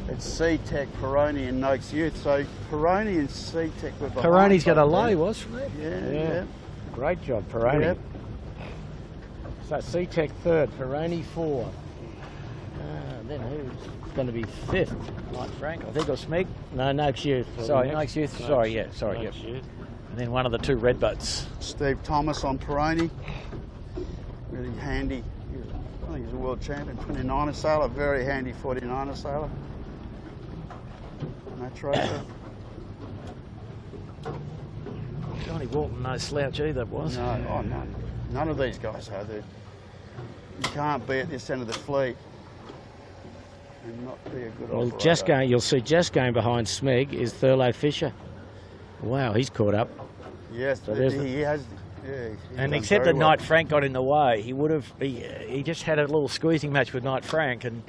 it's C-Tech, Peroni and Noakes Youth. So Peroni and C-Tech were behind. Peroni's got a low, wasn't it? Yeah. Great job, Peroni. Yep. So C-Tech third, Peroni fourth. Then who's going to be fifth? Knight Frank, I think, or Smeg. No, Noakes Youth. Sorry, Noakes Youth. Sorry, yep. Noakes Youth. And then one of the two Redbutts. Steve Thomas on Peroni. Really handy. I think he's a world champion 29er sailor. Very handy 49er sailor. Match racer. Johnny Walton, no slouch either, was. No, none of these guys are. You can't be at this end of the fleet and not be a good operator. You'll see Jess going behind Smeg is Thurlow Fisher. Wow, he's caught up. Yes, So he has. Yeah, And except that Knight Frank got in the way, he would have. He just had a little squeezing match with Knight Frank and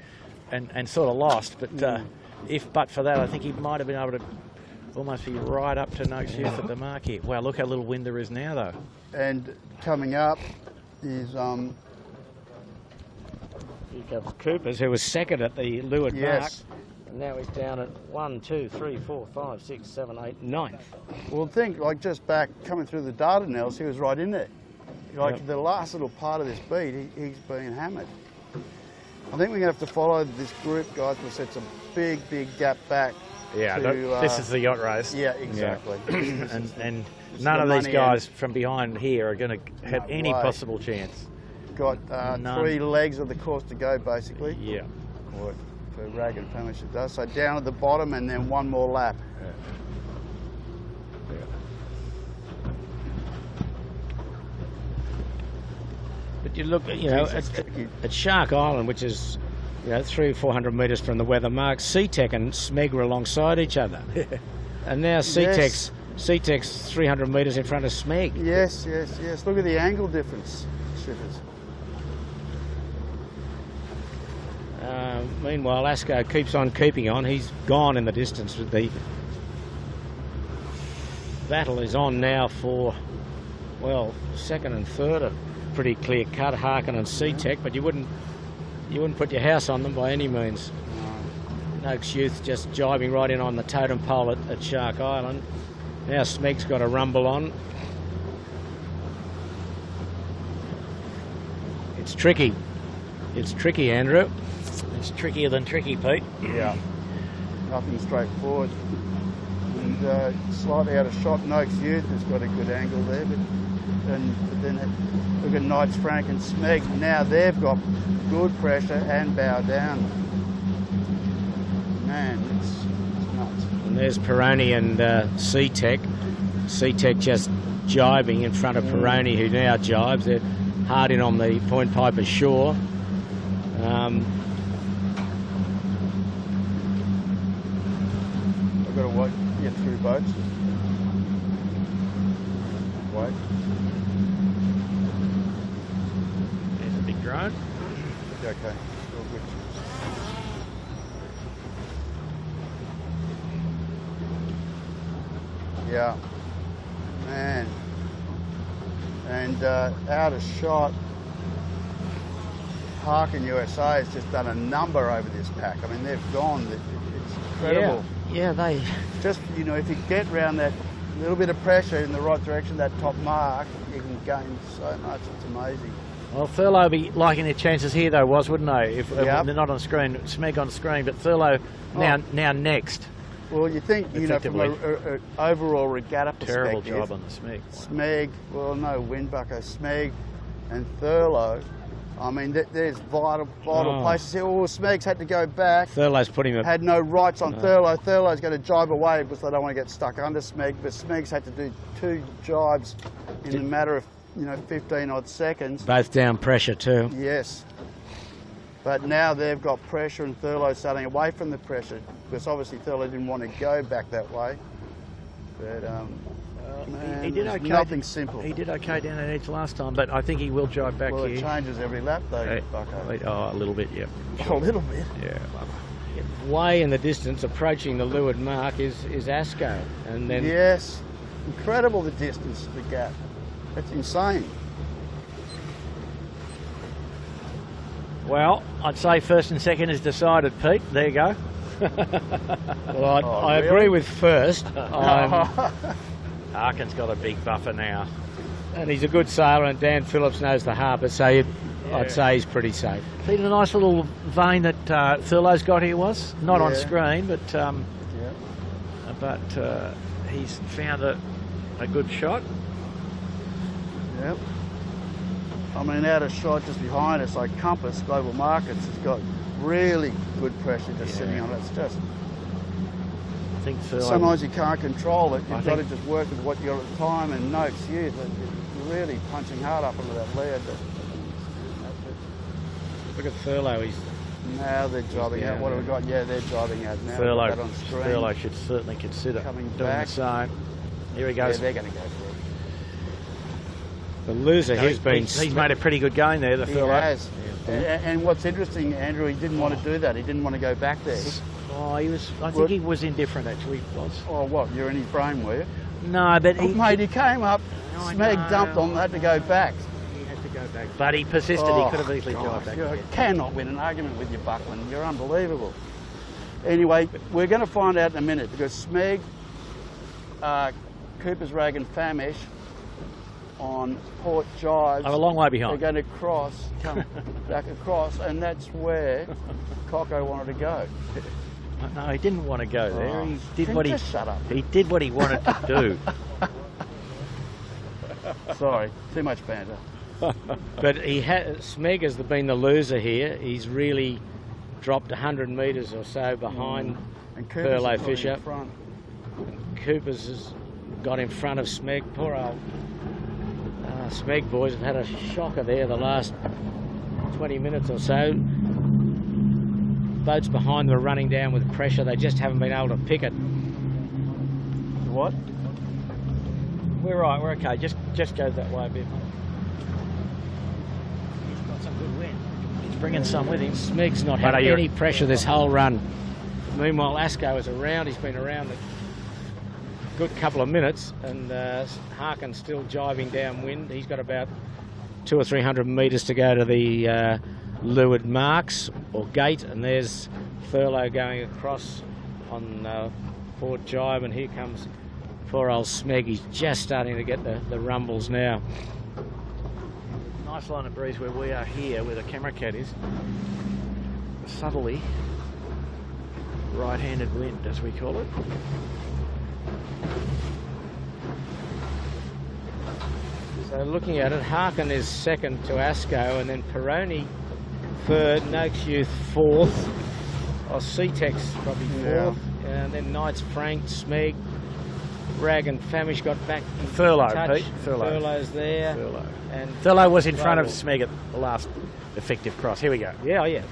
sort of lost. But but for that, I think he might have been able to almost be right up to Noakes Youth at the mark here. Wow, look how little wind there is now, though. And coming up is Here comes Coopers, who was second at the Leeward mark. And now he's down at 1, 2, 3, 4, 5, 6, 7, 8, 9th. Well, think like just back coming through the Dardanelles, he was right in there. Like the last little part of this beat, he's being hammered. I think we're going to have to follow this group, guys, because it's a big gap back. Yeah, this is the yacht race. Yeah, exactly. Yeah. and none of these guys from behind here are going to have any possible chance. Got 3 legs of the course to go, basically. Yeah. Or for Ragged Premiership does. So down at the bottom and then one more lap. But you look, at Shark Island, which is 300 or 400 metres from the weather mark, C-Tech and Smeg were alongside each other. And now C-Tech's 300 metres in front of Smeg. Yes. Look at the angle difference, Shippers. Meanwhile, Asco keeps on keeping on. He's gone in the distance. With the battle is on now for, well, second and third are pretty clear cut, Harkin and C-Tech, but you wouldn't put your house on them by any means. Noakes Youth just jibing right in on the totem pole at Shark Island. Now Smeg's got a rumble on. It's tricky. It's tricky, Andrew. It's trickier than tricky, Pete. Yeah. Nothing straightforward. And slightly out of shot, Noakes Youth has got a good angle there, but then look at Knights Frank and Smeg. Now they've got good pressure and bow down. Man, it's nuts. And there's Peroni and C-Tech. C-Tech just jibing in front of Peroni, who now jibes. They're hard in on the Point Piper shore. I've got to wait to get through boats. Wait. There's a big drone. Okay, all good. Yeah, man. And out of shot, Harkin USA has just done a number over this pack. I mean, they've gone. It's incredible. Yeah, they... Just, if you get around that little bit of pressure in the right direction, that top mark, you can gain so much. It's amazing. Well, Thurlow would be liking their chances here, though, wouldn't they? If they're not on screen, Smeg on screen, but Thurlow now next. Well, you think, from an overall regatta perspective. Terrible job on the Smeg. Smeg, well, no, Windbucker, Smeg and Thurlow. I mean, there's vital places here. Oh, Smeg's had to go back. Thurlow's putting him... Had no rights on Thurlow. Thurlow's going to jibe away because they don't want to get stuck under Smeg. But Smeg's had to do 2 jibes in a matter of, 15 odd seconds. Both down pressure too. Yes. But now they've got pressure and Thurlow's starting away from the pressure because obviously Thurlow didn't want to go back that way. But Man, he did there's okay. nothing simple. He did okay down that edge last time, but I think he will drive back Well, here. it changes every lap though, Bucko. Oh, a little bit, yeah. A little bit. Yeah. Way in the distance, approaching the leeward mark, is Asco, and then Yes. Incredible the distance, the gap. That's insane. Well, I'd say first and second is decided, Pete. There you go. well, I really? agree with first. Harkin's got a big buffer now. And he's a good sailor, and Dan Phillips knows the harbour, so I'd say he's pretty safe. Pete, a nice little vein that Thurlow's got here was. Not on screen, but he's found a good shot. Yep. I mean, out of shot just behind us, like Compass Global Markets has got really good pressure just sitting on it. It's just, I think Thurlow... sometimes you can't control it. You've got to think- just work with what you got at the time, and no excuse. You're really punching hard up into that lead. Look at Thurlow, he's Now they're driving out. What have we got? Yeah, they're driving out now. Thurlow, That on screen. Thurlow should certainly consider Coming doing back. the same. Here he Yeah, goes. they're going to go for it. the loser. He's been He's made a pretty good going there, the He Thurlow. has. And what's interesting, Andrew, he didn't want to do that. He didn't want to go back there. Oh, I think he was indifferent, actually. Was. Oh, what? You're in his brain, were you? No, but Oh, mate, he came up, I Smeg know. dumped on, had to go back. He had to go back. But he persisted. Oh, He could have easily dived back You again. cannot win an argument with you, Buckland. You're unbelievable. Anyway, we're going to find out in a minute because Smeg, Cooper's Rag and Famish on Port Jives. I'm a long way They're behind. going to come back across, and that's where Cocko wanted to go. No, he didn't want to go there. He did Can what you he just shut up? He did what he wanted to do. Sorry, too much banter. But Smeg has been the loser here. He's really dropped 100 metres or so behind And Cooper's Thurlow is Fisher. in front. Coopers has got in front of Smeg. Poor old Smeg boys have had a shocker there the last 20 minutes or so. Boats behind them are running down with pressure. They just haven't been able to pick it. What? We're right. We're okay. Just go that way a bit. He's got some good wind. He's bringing some with him. Smeg's not But had are you- any pressure this whole run. Meanwhile, Asco is around. He's been around a good couple of minutes, and Harkin's still jiving downwind. He's got about 200 or 300 metres to go to the leeward marks or gate, and there's Thurlow going across on Port Jive, and here comes poor old Smeg. He's just starting to get the rumbles now. Nice line of breeze where we are here, where the camera cat is. Subtly right-handed wind, as we call it. So looking at it, Harkin is second to Asco, and then Peroni third, Noakes Youth fourth, Seatex probably fourth, and then Knights Frank, Smeg, Rag and Famish got back in Thurlow, touch. Pete. Thurlow. Thurlow's there. Thurlow. And Thurlow was in front of Global. Smeg at the last effective cross. Here we go. Yeah, yeah.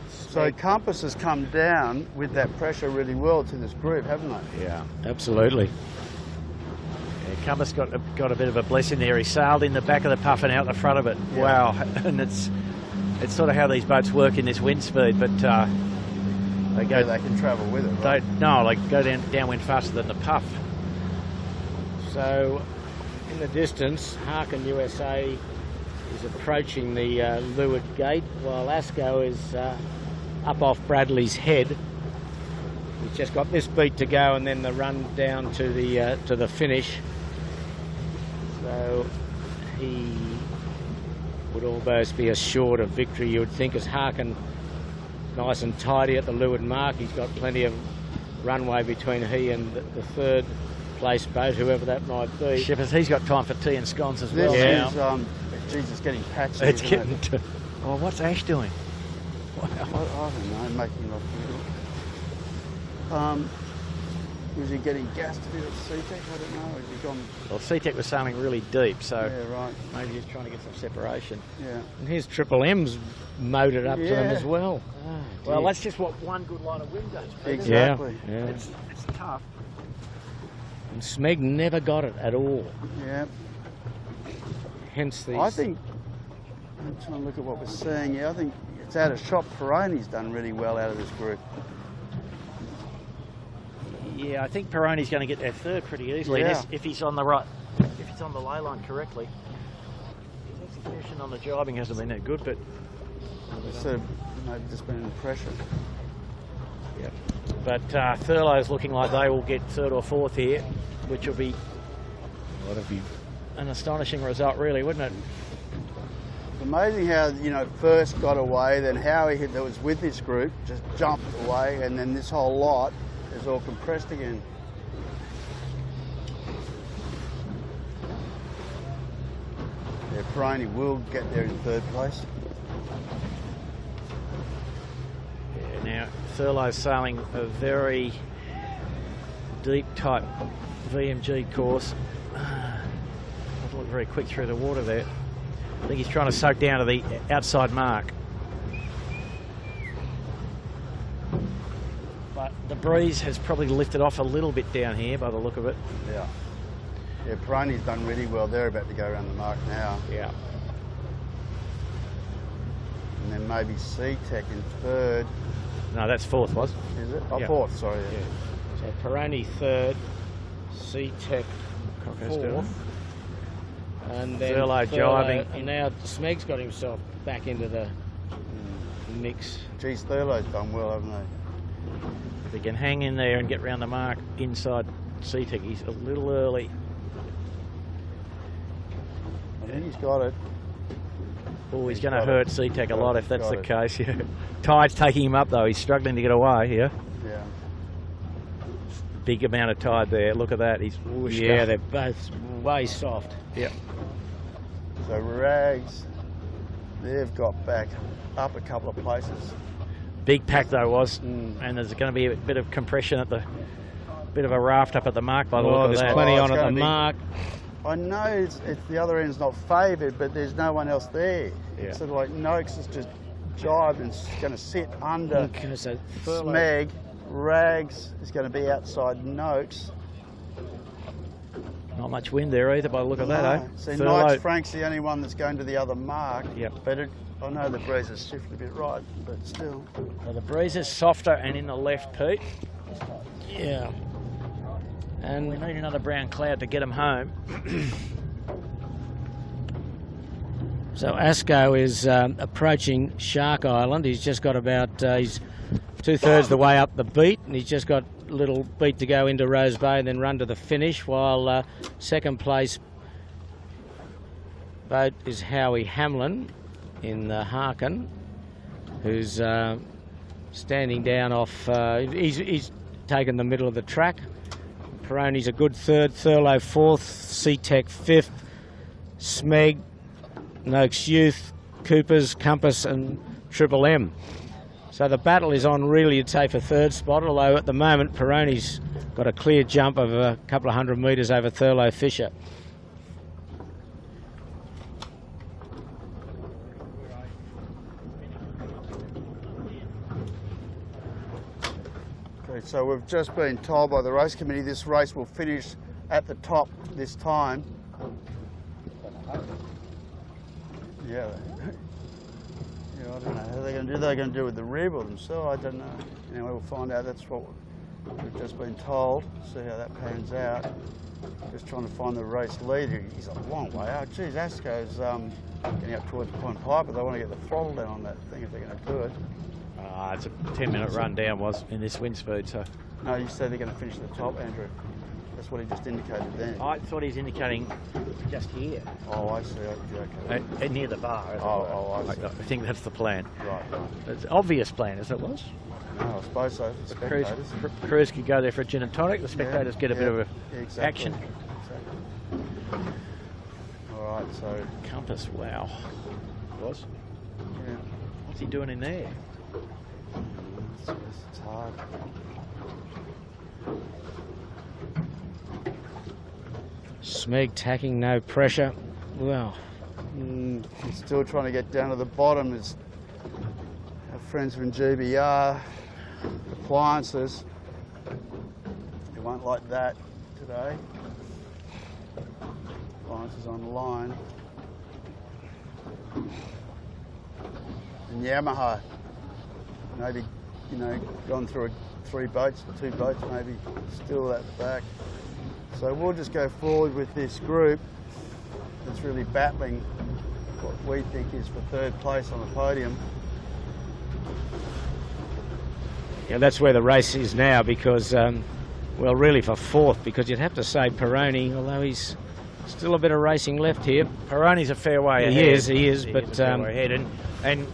So Compass has come down with that pressure really well to this group, haven't they? Yeah. Absolutely. Yeah, Compass got a bit of a blessing there. He sailed in the back of the puff and out the front of it. Yeah. Wow. And it's sort of how these boats work in this wind speed, but they go. They can travel with it, right? They go downwind faster than the puff. So in the distance, Harkin USA is approaching the leeward gate, while Asco is up off Bradley's head. He's just got this beat to go, and then the run down to the finish. So he would almost be assured of victory, you would think, as Harkin nice and tidy at the leeward mark. He's got plenty of runway between he and the third place boat, whoever that might be. Shippers, he's got time for tea and scones as well. This now. is, Jesus, getting patchy. It's isn't getting it? to. Oh, what's Ash doing? I don't know, making it look Was he getting gassed a bit at CTEC? I don't know. Has he gone? Well, CTEC was sailing really deep, so Yeah, right. maybe he's trying to get some separation. Yeah. And here's Triple M's motored up to them Yeah. as well. Well, that's just what one good line of wind does. Peter. Exactly. Yeah. It's tough. And Smeg never got it at all. Yeah. Hence these. I think, I'm trying to look at what we're seeing here. I think it's out of shot. Peroni's done really well out of this group. Yeah, I think Peroni's going to get there third pretty easily Yeah. if he's on the right, if he's on the lay line correctly. His execution on the jibing hasn't been that good, but Sort of maybe just been under pressure. but Thurlow's looking like they will get third or fourth here, which will be an astonishing result, really, wouldn't it? It's amazing how, you know, first got away, then Howie that was with this group just jumped away, and then this whole lot is all compressed again. Yeah, Peroni will get there in third place. Yeah, now Thurlow's sailing a very deep type VMG course. Doesn't look very quick through the water there. I think he's trying to soak down to the outside mark. But the breeze has probably lifted off a little bit down here by the look of it. Yeah. Yeah, Peroni's done really well. They're about to go around the mark now. Yeah. And then maybe CTEC in third. No, that's fourth, was Is it? Oh, Yeah. fourth, sorry. Yeah. So Peroni third, C-Tech fourth. And then Thurlow jibing. And now Smeg's got himself back into the mix. Geez, Thurlow's done well, haven't they? If he can hang in there and get round the mark inside CTEC, he's a little early. I think he's got it. Oh, he's He's going to got hurt it. CTEC a Got lot it. if that's Got the it. case. Yeah. Tide's taking him up though. He's struggling to get away here. Yeah. Big amount of tide there. Look at that. He's whooshed Yeah, up. they're both way soft. Yep. So Rags, they've got back up a couple of places. Big pack though was, and there's going to be a bit of compression at the, bit of a raft up at the mark by the look of there's that. plenty Oh, on it's at the gonna be- mark. I know it's the other end's not favoured, but there's no one else there. Yeah. So like Noakes is just jibed and going to sit under Okay, so Thurlow. Smeg. Rags is going to be outside Noakes. Not much wind there either by the look of that, eh? So Thurlow- Knights Frank's the only one that's going to the other mark. Yep. But I know the breeze has shifted a bit right, but still. So the breeze is softer and in the left, Pete. Yeah. We And need another brown cloud to get him home. so Asco is approaching Shark Island. He's just got about, he's 2/3 the way up the beat, and he's just got a little beat to go into Rose Bay and then run to the finish, while second place boat is Howie Hamlin in Harkin, who's standing down off, he's taken the middle of the track. Peroni's a good third, Thurlow fourth, CTEC fifth, Smeg, Noakes Youth, Coopers, Compass and Triple M. So the battle is on really, to say, for third spot, although at the moment Peroni's got a clear jump of a couple of 100 metres over Thurlow Fisher. Okay, so we've just been told by the race committee this race will finish at the top this time. Yeah. Yeah, I don't know how they're going to do. They're going to do it with the rib or themselves. I don't know. Anyway, we'll find out. That's what we've just been told. See how that pans out. Just trying to find the race leader. He's a long way out. Geez, Asco's getting up towards Point Piper. They want to get the throttle down on that thing if they're going to do it. It's a 10-minute run down was in this wind speed, so. No, you said they're going to finish at the top, Andrew. That's what he just indicated then. I thought he's indicating just here, Oh, I see. Okay. near the bar. as it Oh, were. I see. I think that's the plan. Right. It's an obvious plan, as it was. No, I suppose so. The Crews, spectators. crews could go there for a gin and tonic. The spectators get a bit of a exactly. action. Exactly. All right, so Compass, wow. Was. yeah, What's he doing in there? it's hard. Smeg tacking, no pressure. Well, He's still trying to get down to the bottom. As our friends from GBR Appliances, you won't like that today. Appliances online. And Yamaha, maybe, you know, gone through 2 boats, maybe still at the back. So we'll just go forward with this group that's really battling what we think is for 3rd place on the podium. yeah, that's where the race is now because, well, really for 4th, because you'd have to say Peroni, although he's still a bit of racing left here. Peroni's a fair way ahead. He is, but a fair way ahead. And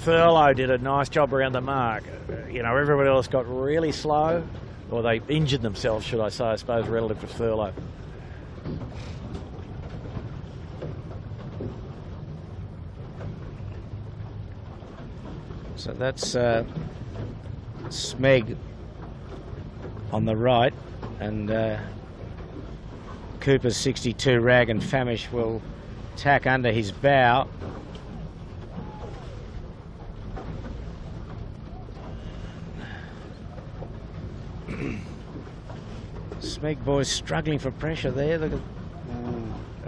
Thurlow did a nice job around the mark. You know, everybody else got really slow, or they injured themselves, should I say, I suppose, relative to Thurlow. So that's Smeg on the right, and Cooper's 62 Rag and Famish will tack under his bow. Smeg boys struggling for pressure there. Look at,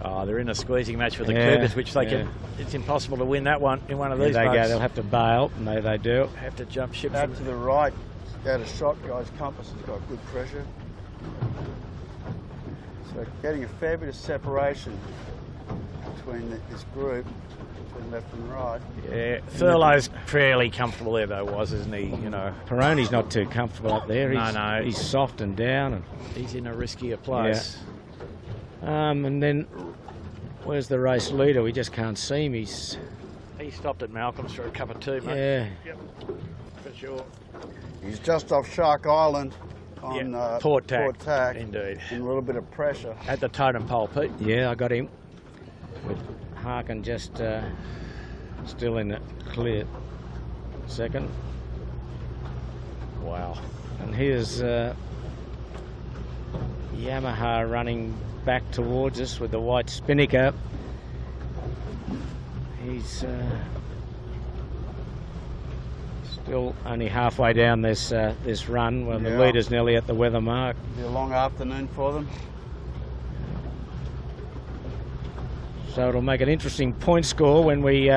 Oh, they're in a squeezing match with the Yeah, Coopers, which they yeah. can. It's impossible to win that one in one of there these they go. boats. They'll have to bail. No, they do. Have to jump ship. Out to the right, out of shot, guys. Compass has got good pressure. So getting a fair bit of separation between this group, between left and right. Yeah, Thurlow's fairly comfortable there, though, isn't he? You know, Peroni's not too comfortable up there. No. He's soft and down. And, he's in a riskier place. and then, where's the race leader? We just can't see him. He stopped at Malcolm's for a cup of tea, mate. Yeah. Yep, for sure. He's just off Shark Island on Port tack. Port tack. Indeed. And a little bit of pressure. At the totem pole, Pete. Yeah, I got him. With Harkin just still in the clear second. Wow. And here's Yamaha running back towards us with the white spinnaker. He's still only halfway down this run when the leader's nearly at the weather mark. It'll be a long afternoon for them. So it'll make an interesting point score when we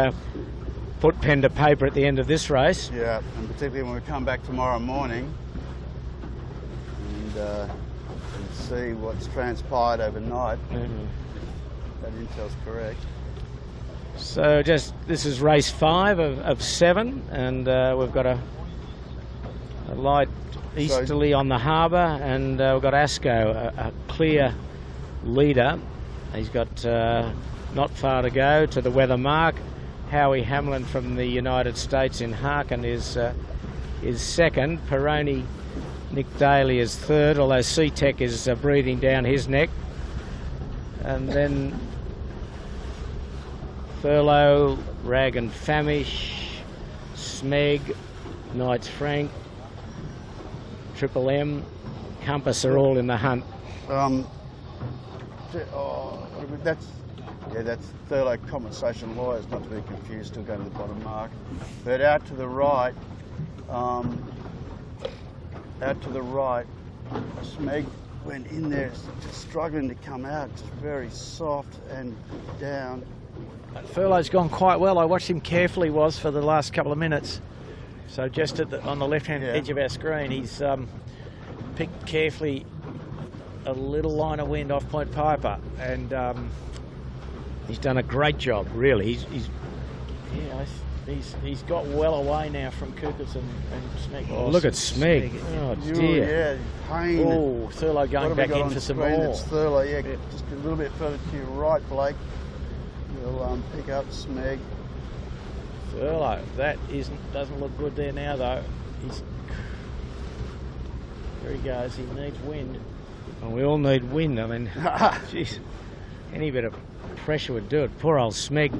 put pen to paper at the end of this race. Yeah, and particularly when we come back tomorrow morning and see what's transpired overnight. That intel's correct. So this is race 5 of 7, and we've got a light easterly on the harbour, and we've got Asco, a clear leader. He's got not far to go to the weather mark. Howie Hamlin from the United States in Harkin is second. Peroni, Nick Daly is third, although SeaTech is breathing down his neck. And then Thurlow, Rag and Famish, Smeg, Knights Frank, Triple M, Compass are all in the hunt. That's Thurlow Compensation Lawyers, not to be confused, still going to the bottom mark. But out to the right, Smeg went in there, just struggling to come out, just very soft and down. Thurlow's gone quite well. I watched him carefully for the last couple of minutes. So just on the left-hand edge of our screen, he's picked carefully a little line of wind off Point Piper, and he's done a great job, really. He's got well away now from Coopers and Smeg. Oh, look at Smeg. Oh dear. Yeah, pain. Oh, Thurlow going back in for some more. It's Thurlow, just a little bit further to your right, Blake. We'll pick up Smeg. Thurlow, that doesn't look good there now, though. There he goes. He needs wind. Well, we all need wind. I mean, jeez, any bit of pressure would do it. Poor old Smeg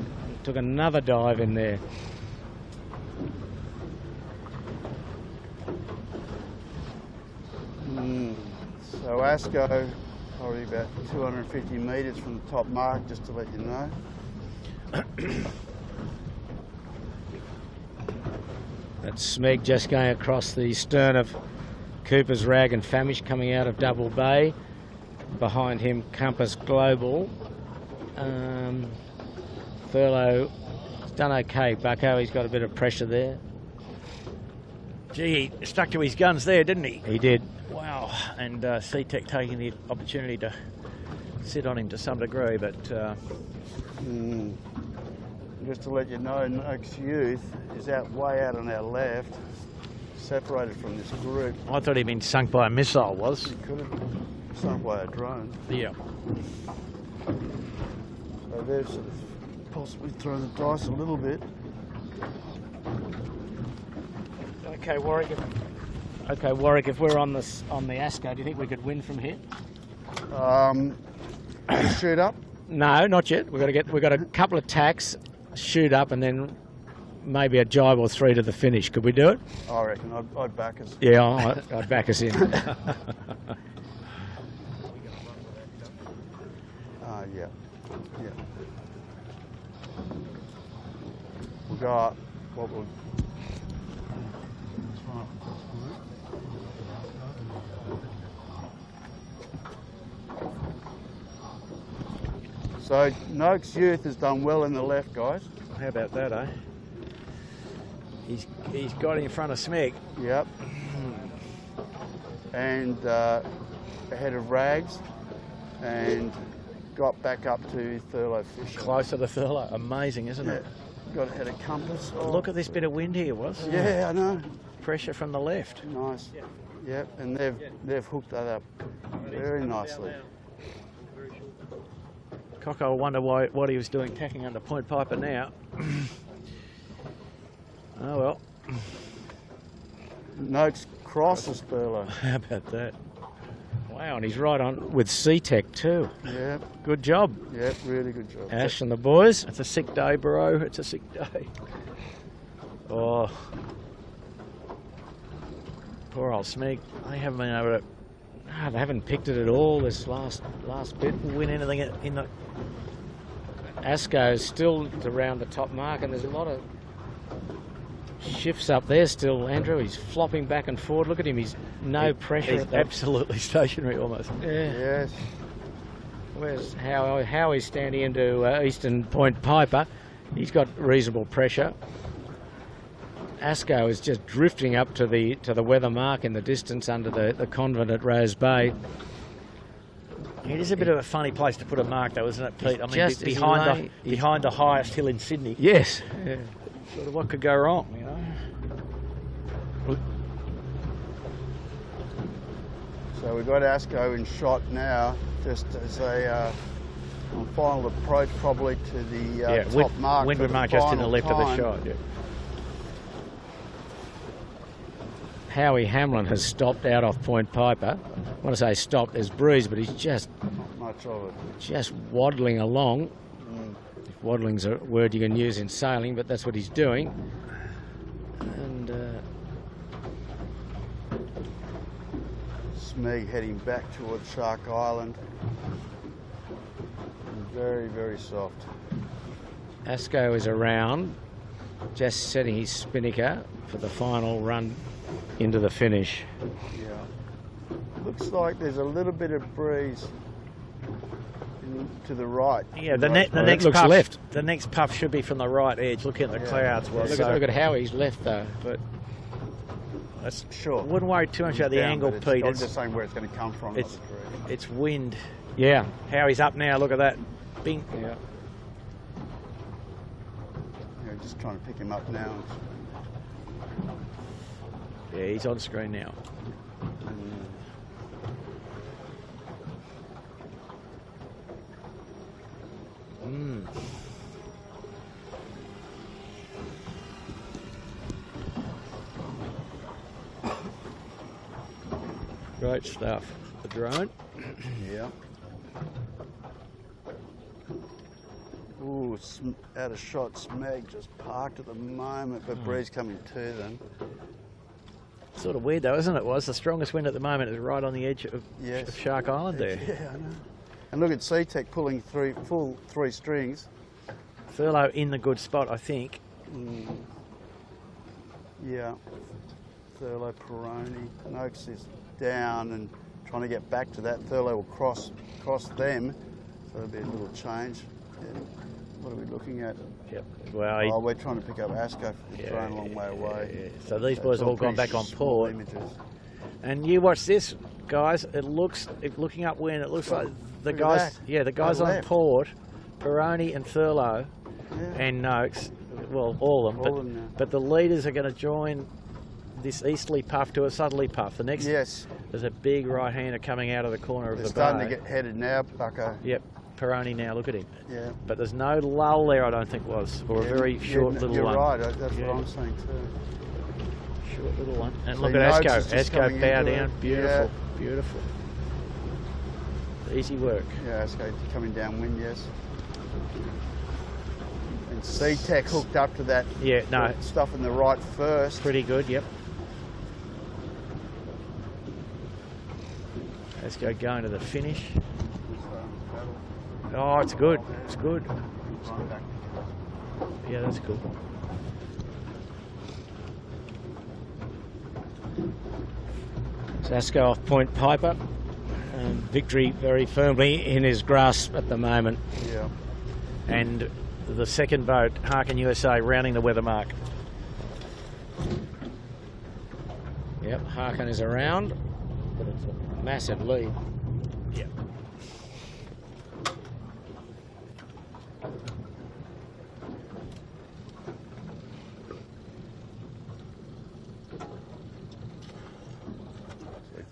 took another dive in there. So Asco Probably about 250 metres from the top mark, just to let you know. That's Smeg just going across the stern of Cooper's Rag and Famish coming out of Double Bay. Behind him, Compass Global. Thurlow has done okay, Bucko. He's got a bit of pressure there. Gee, he stuck to his guns there, didn't he? He did. Wow. And C-Tech taking the opportunity to sit on him to some degree, but... Just to let you know, Noakes Youth is way out on our left, separated from this group. I thought he'd been sunk by a missile, was? He could have sunk by a drone. Yeah. So they've sort of possibly thrown the dice a little bit. Okay, Warwick. If we're on the ASCO, do you think we could win from here? Shoot up? No, not yet. We've got a couple of tacks, shoot up, and then maybe a jibe or three to the finish. Could we do it? I reckon. I'd back us. Yeah, I'd back us in. Yeah. We'll go up. What we'll... So Noakes Youth has done well in the left, guys. How about that, eh? He's got in front of Smeg. Yep. And ahead of Rags, and got back up to Thurlow Fisher. Closer to Thurlow. Amazing, isn't it? Got ahead of Compass. Oh. Look at this bit of wind here, was. Yeah, I know. Pressure from the left. Nice. Yep, and they've hooked that up very nicely. Coco will wonder what he was doing tacking under Point Piper now. Oh well. Noakes crosses Thurlow. How about that? Wow, and he's right on with C-Tech too. Yep. Good job. Yep, really good job. Ash and the boys. It's a sick day, bro. It's a sick day. Oh. Poor old Smeg. They haven't been able to... Ah, they haven't picked it at all this last bit. win anything in the... ASCO is still around the top mark, and there's a lot of shifts up there still, Andrew. He's flopping back and forward. Look at him. He's no pressure. He's absolutely stationary almost. Yeah. Yes. Where's how he's standing into Eastern Point Piper. He's got reasonable pressure. ASCO is just drifting up to the weather mark in the distance under the convent at Rose Bay. It is a bit of a funny place to put a mark, though, isn't it, Pete? I mean, just behind the highest hill in Sydney. Yes. Yeah. Sort of what could go wrong, you know? So we've got ASCO in shot now, just as a final approach probably to the top mark. Windward mark just in the left of the shot, yeah. Howie Hamlin has stopped out off Point Piper. When I say stopped, there's breeze, but he's just Not much of it. just waddling along. If waddling's a word you can use in sailing, but that's what he's doing. And Smeg heading back towards Shark Island. Very, very soft. ASCO is around, just setting his spinnaker for the final run into the finish. Yeah. Looks like there's a little bit of breeze to the right. Yeah, the next looks puff, left. The next puff should be from the right edge. Looking at the clouds, Look at Howie's left though. But that's Sure. Wouldn't worry too much about the Down, angle, but Pete. I'm just saying where it's going to come from. It's, not the direction. it's wind. Yeah. Howie's up now. Look at that. Bing. Yeah. Yeah, just trying to pick him up now. Yeah, he's on screen now. Great stuff. The drone. Yeah. Ooh, out of shot. Smeg just parked at the moment, but breeze coming to them. Sort of weird though, isn't it? Was the strongest wind at the moment is right on the edge of, Yes. of Shark Island there. Yeah, I know. And look at SeaTech pulling full three strings. Furlough in the good spot, I think. Yeah. Thurlow, Peroni. Noakes is down and trying to get back to that. Thurlow will cross them, so there'll be a little change. Yeah. What are we looking at? Yep. Well, we're trying to pick up Asco. He's thrown a long way away. Yeah. So these boys have all gone back on port. Images. And you watch this, guys. It looks, looking upwind, it looks like the guys. Yeah, the guys on port, Peroni and Thurlow, and Noakes. Well, all of them. But the leaders are going to join this easterly puff to a southerly puff. The next, there's a big right-hander coming out of the corner of the bay. They're starting to get headed now, Bucko. Yep. Peroni now, look at him. Yeah. But there's no lull there, I don't think was, or a very short little you're one. You're right, that's what I'm saying too. Short little one. And So look at Noakes Asco. is Asco bow down. it. Beautiful, beautiful. Easy work. Yeah, Asco coming downwind, yes. And SeaTech hooked up to that stuff in the right first. Pretty good, yep. Asco going to the finish. Oh, it's good. It's good. Yeah, that's good. Asco off Point Piper. Victory very firmly in his grasp at the moment. Yeah. And the second boat, Harkin USA, rounding the weather mark. Yep, Harkin is around, but it's a massive lead. Yep.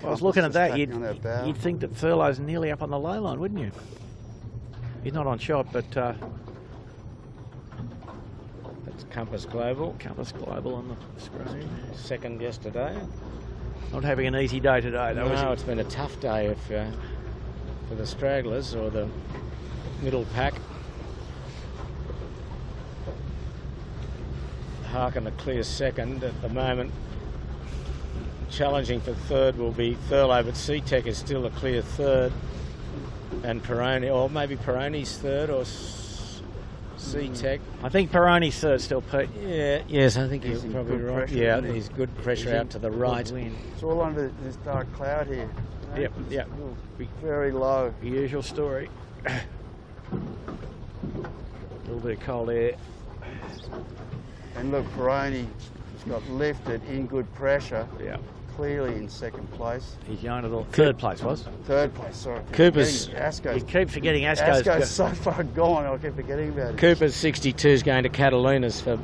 I was looking at that, you'd think that Furlough's nearly up on the low line, wouldn't you? He's not on shot, but that's Compass Global. Compass Global on the screen. Second yesterday. Not having an easy day today, though. No, it's been a tough day for the stragglers or the middle pack. Harkin a clear second at the moment. Challenging for third will be Thurlow, but SeaTech is still a clear third. And Peroni, or maybe Peroni's third, or SeaTech. I think Peroni's third still, Pete. Yeah, yes, I think he's probably right. Yeah, he's good pressure out to the right. It's all under this dark cloud here. Yep, yep. Very low. The usual story. A little bit of cold air. And look, Peroni has got lifted in good pressure. Yeah. Clearly in second place. He's going to the third place, was? Third place, sorry. Cooper's. You keep forgetting Asco's. Asco's so far gone, I keep forgetting about it. Cooper's 62 is going to Catalina's for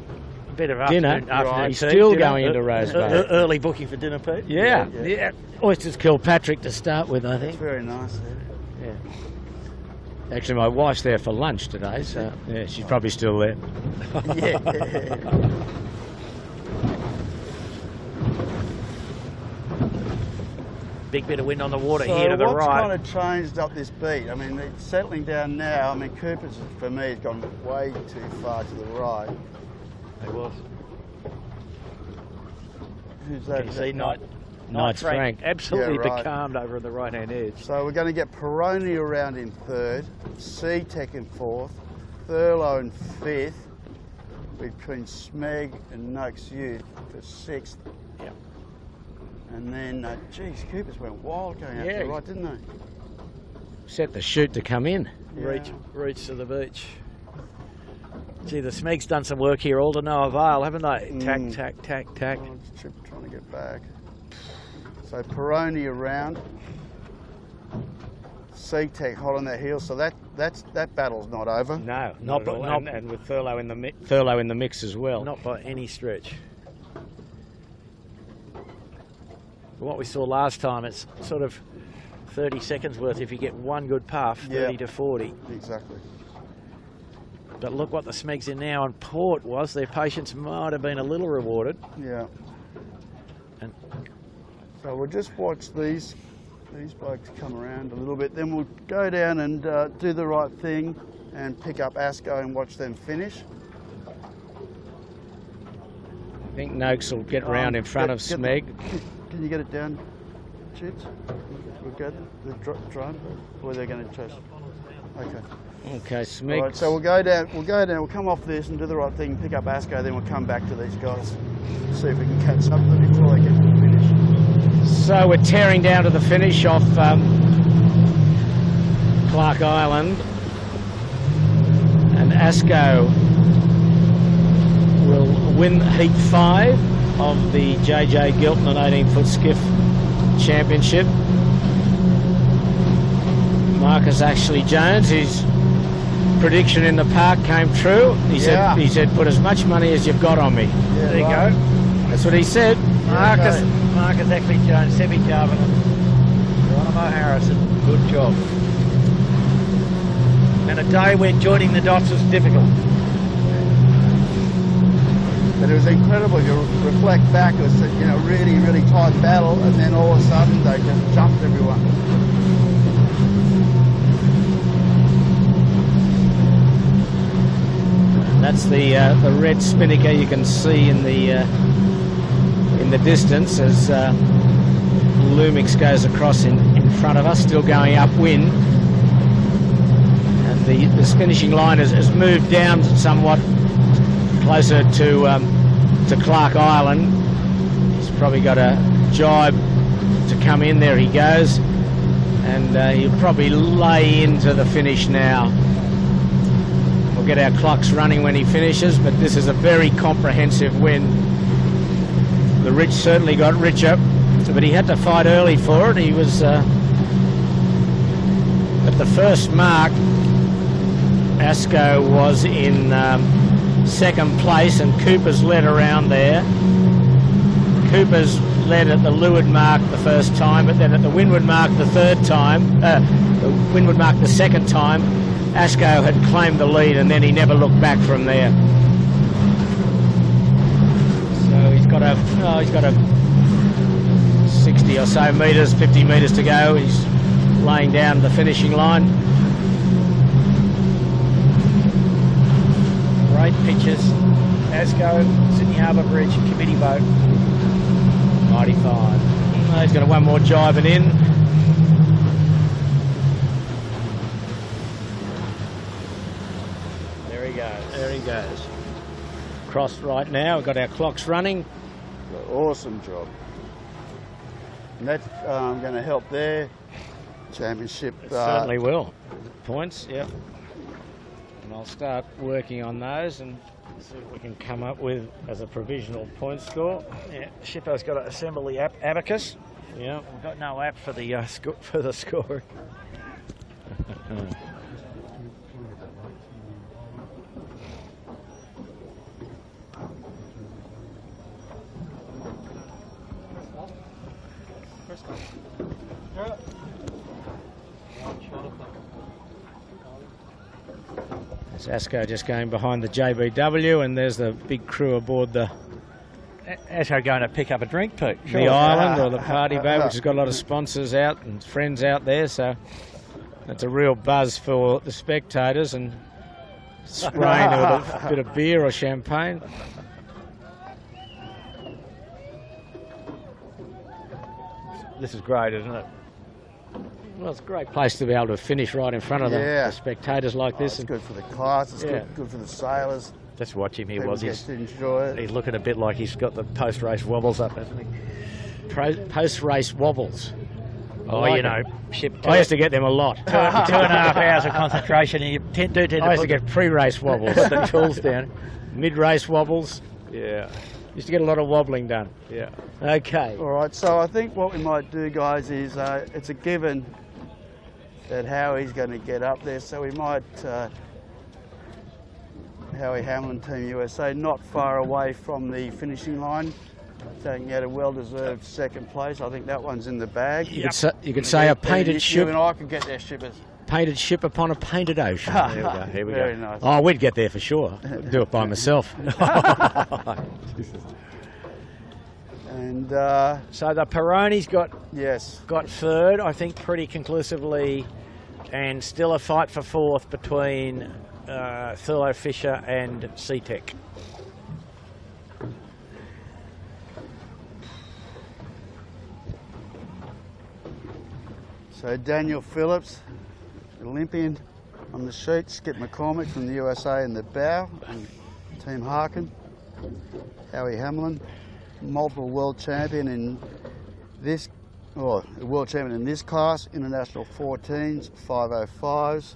bit of dinner. Afternoon He's still going into Rosebud. Early booking for dinner, Pete? Yeah. Oysters Kilpatrick to start with, I think. It's very nice there. Yeah. Actually, my wife's there for lunch today, so yeah, she's probably still there. Yeah. Big bit of wind on the water here to the what's right. kind of changed up this beat? I mean, it's settling down now. I mean, Cooper's, for me, has gone way too far to the right. It was. Who's that? Can you see Knights Frank. Absolutely becalmed over on the right-hand edge. So we're going to get Peroni around in third, SeaTech in fourth, Thurlow in fifth, between Smeg and Noakes Youth for sixth. Yeah. And then, geez, Coopers went wild going out to the right, didn't they? Set the chute to come in. Yeah. Reach to the beach. Gee, the Smeg's done some work here, all to no avail, haven't they? Tack. Oh, Chip trying to get back. So Peroni around, SeaTech hot on their heels. So that battle's not over. No, not at all. And with Thurlow in the mix as well. Not by any stretch. What we saw last time, it's sort of 30 seconds worth if you get one good puff, 30 to 40. Exactly. But look what the Smeg's in now, and port was, their patience might have been a little rewarded. Yeah. And so we'll just watch these blokes come around a little bit, then we'll go down and do the right thing and pick up Asco and watch them finish. I think Noakes will get round in front of Smeg. Can you get it down, Chips? We've got the drone. Or they're going to chase. Okay. Okay, Smiggs. All right, so we'll go down. We'll come off this and do the right thing. Pick up Asco. Then we'll come back to these guys. See if we can catch up with them before they get to the finish. So we're tearing down to the finish off Clark Island, and Asco will win Heat 5 of the JJ Giltinan 18-foot skiff championship. Marcus Ashley Jones, his prediction in the park came true. He said, put as much money as you've got on me. Yeah, there you go. That's what he said. Marcus Ashley Jones, Sebi Jarvin, Geronimo Harrison. Good job. And a day when joining the dots was difficult. But it was incredible. You reflect back, it was a really, really tight battle, and then all of a sudden they just jumped everyone. That's the red spinnaker you can see in the distance as Lumix goes across in front of us, still going upwind. And the finishing line has moved down somewhat closer to Clark Island. He's probably got a jibe to come in. There he goes, and he'll probably lay into the finish now. We'll get our clocks running when he finishes, but this is a very comprehensive win. The rich certainly got richer, but he had to fight early for it. He was at the first mark. Asco was in second place, and Cooper's led around there. Cooper's led at the leeward mark the first time, but then at the windward mark the third time, the windward mark the second time, Asco had claimed the lead, and then he never looked back from there. So he's got a 60 or so metres, 50 metres to go. He's laying down the finishing line. Great pictures. Asco, Sydney Harbour Bridge, committee boat. 95. He's got one more jibing in. There he goes. There he goes. Cross right now. We've got our clocks running. Awesome job. And that's going to help their championship. It certainly will. Points, yeah. And I'll start working on those and see what we can come up with as a provisional point score. Yeah, Shippo's got to assemble the abacus. Yeah. We've got no app for the scoring. There's Asco just going behind the JBW, and there's the big crew aboard the Asco going to pick up a drink, Pete. Sure. The island or the party boat, which has got a lot of sponsors out and friends out there, so that's a real buzz for the spectators, and spraying with a bit of beer or champagne. This is great, isn't it? Well, it's a great place to be able to finish right in front of the spectators like this. It's good for the class, it's good for the sailors. Just watch him, People get to enjoy it. He's looking a bit like he's got the post-race wobbles up, hasn't he? Post-race wobbles. Ship. I used to get them a lot. 2.5 hours of concentration, and you tend to I used to get pre-race wobbles. Put the tools down. Mid-race wobbles. Yeah. Used to get a lot of wobbling done. Yeah. Okay. All right, so I think what we might do, guys, is it's a given that Howie's going to get up there, so we might, Howie Hamlin, Team USA, not far away from the finishing line, taking out a well-deserved second place. I think that one's in the bag. You could say a painted ship. You and I could get there, shippers. Painted ship upon a painted ocean. There we go. Here we Very go. nice. Oh, we'd get there for sure. I'd do it by myself. And so the Peroni's got third, I think, pretty conclusively, and still a fight for fourth between Thurlow Fisher and SeaTech. So Daniel Phillips, Olympian on the sheet, Skip McCormick from the USA in the bow, and Team Harkin. Howie Hamlin, multiple world champion in this, or world champion in this class, international 14s, 505s.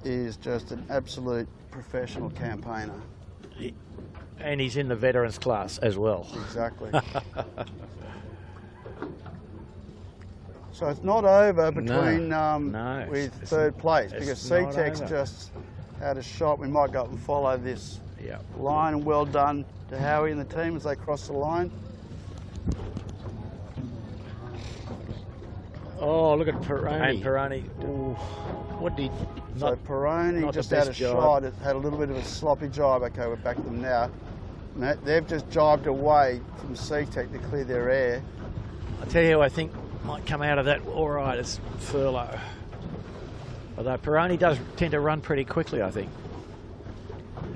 Is just an absolute professional campaigner. And he's in the veterans class as well. Exactly. So it's not over between no, with third place, because C-Tech's over. just had a shot. We might go up and follow this Yeah. line, and well done to Howie and the team as they cross the line. Oh, look at Peroni. And Peroni. Ooh, what did So not? Peroni not the just had a best jibe. shot. It had a little bit of a sloppy jibe. Okay, we're back to them now. They've just jibed away from C-Tech to clear their air. I tell you who I think might come out of that all right is Furlow. Although Peroni does tend to run pretty quickly, I think.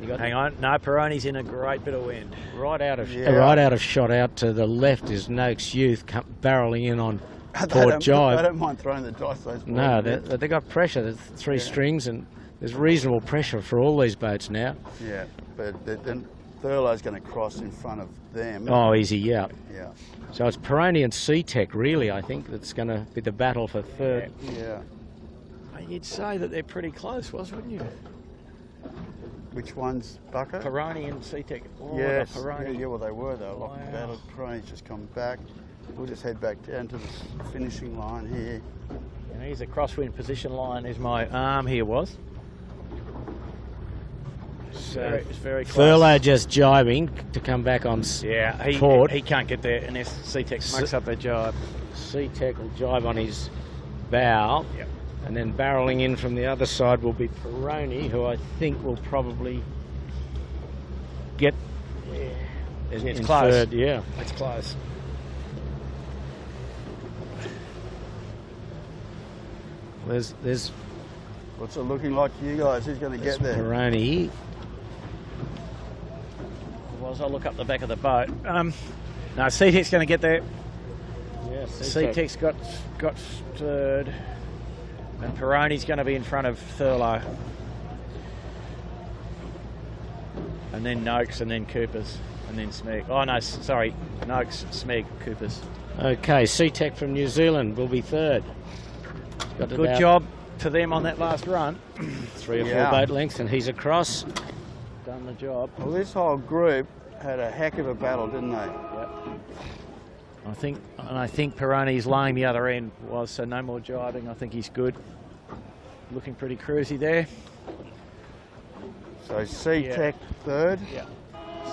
Hang on, no, Peroni's in a great bit of wind. Right out of Yeah. shot out to the left is Noakes Youth barreling in on They Port don't Jibe. mind throwing the dice. Those No, boys. they got pressure. There's three strings, and there's reasonable pressure for all these boats now. Yeah, but then Thurlow's going to cross in front of them. Oh, easy, yeah. Yeah, So it's Peroni and C-Tech, really, I think, that's going to be the battle for third. yeah. You'd say that they're pretty close, wouldn't you? Which one's Bucker? Peroni and C-Tech. Oh, Yes, the Peroni. yeah, well they were. They were locked Wow. battle. Peroni's just come back. We'll just head back down to the finishing line here. And here's a crosswind position line, as my arm here was. So it's very close. Furlow just jibing to come back on Yeah, Port. he can't get there unless C-Tech mucks up their job. C-Tech will jibe on his bow. Yep. And then barreling in from the other side will be Peroni, who I think will probably get in close. third. Yeah. It's close. There's What's it looking like to you guys? Who's going to get there? Peroni. Otherwise, I'll look up the back of the boat. No, C-Tech's going to get there. Yeah, C-Tech's got third. And Peroni's going to be in front of Thurlow. And then Noakes, and then Coopers, and then Smeg. Oh, no, sorry. Noakes, Smeg, Coopers. Okay, C-Tech from New Zealand will be third. Got Good about job to them on that last run. 3 or 4 Yeah. boat lengths, and he's across. Done the job. Well, this whole group had a heck of a battle, didn't they? Yep. I think Peroni's laying the other end was, so no more jibing. I think he's good. Looking pretty cruisy there. So C-Tech third. Yeah.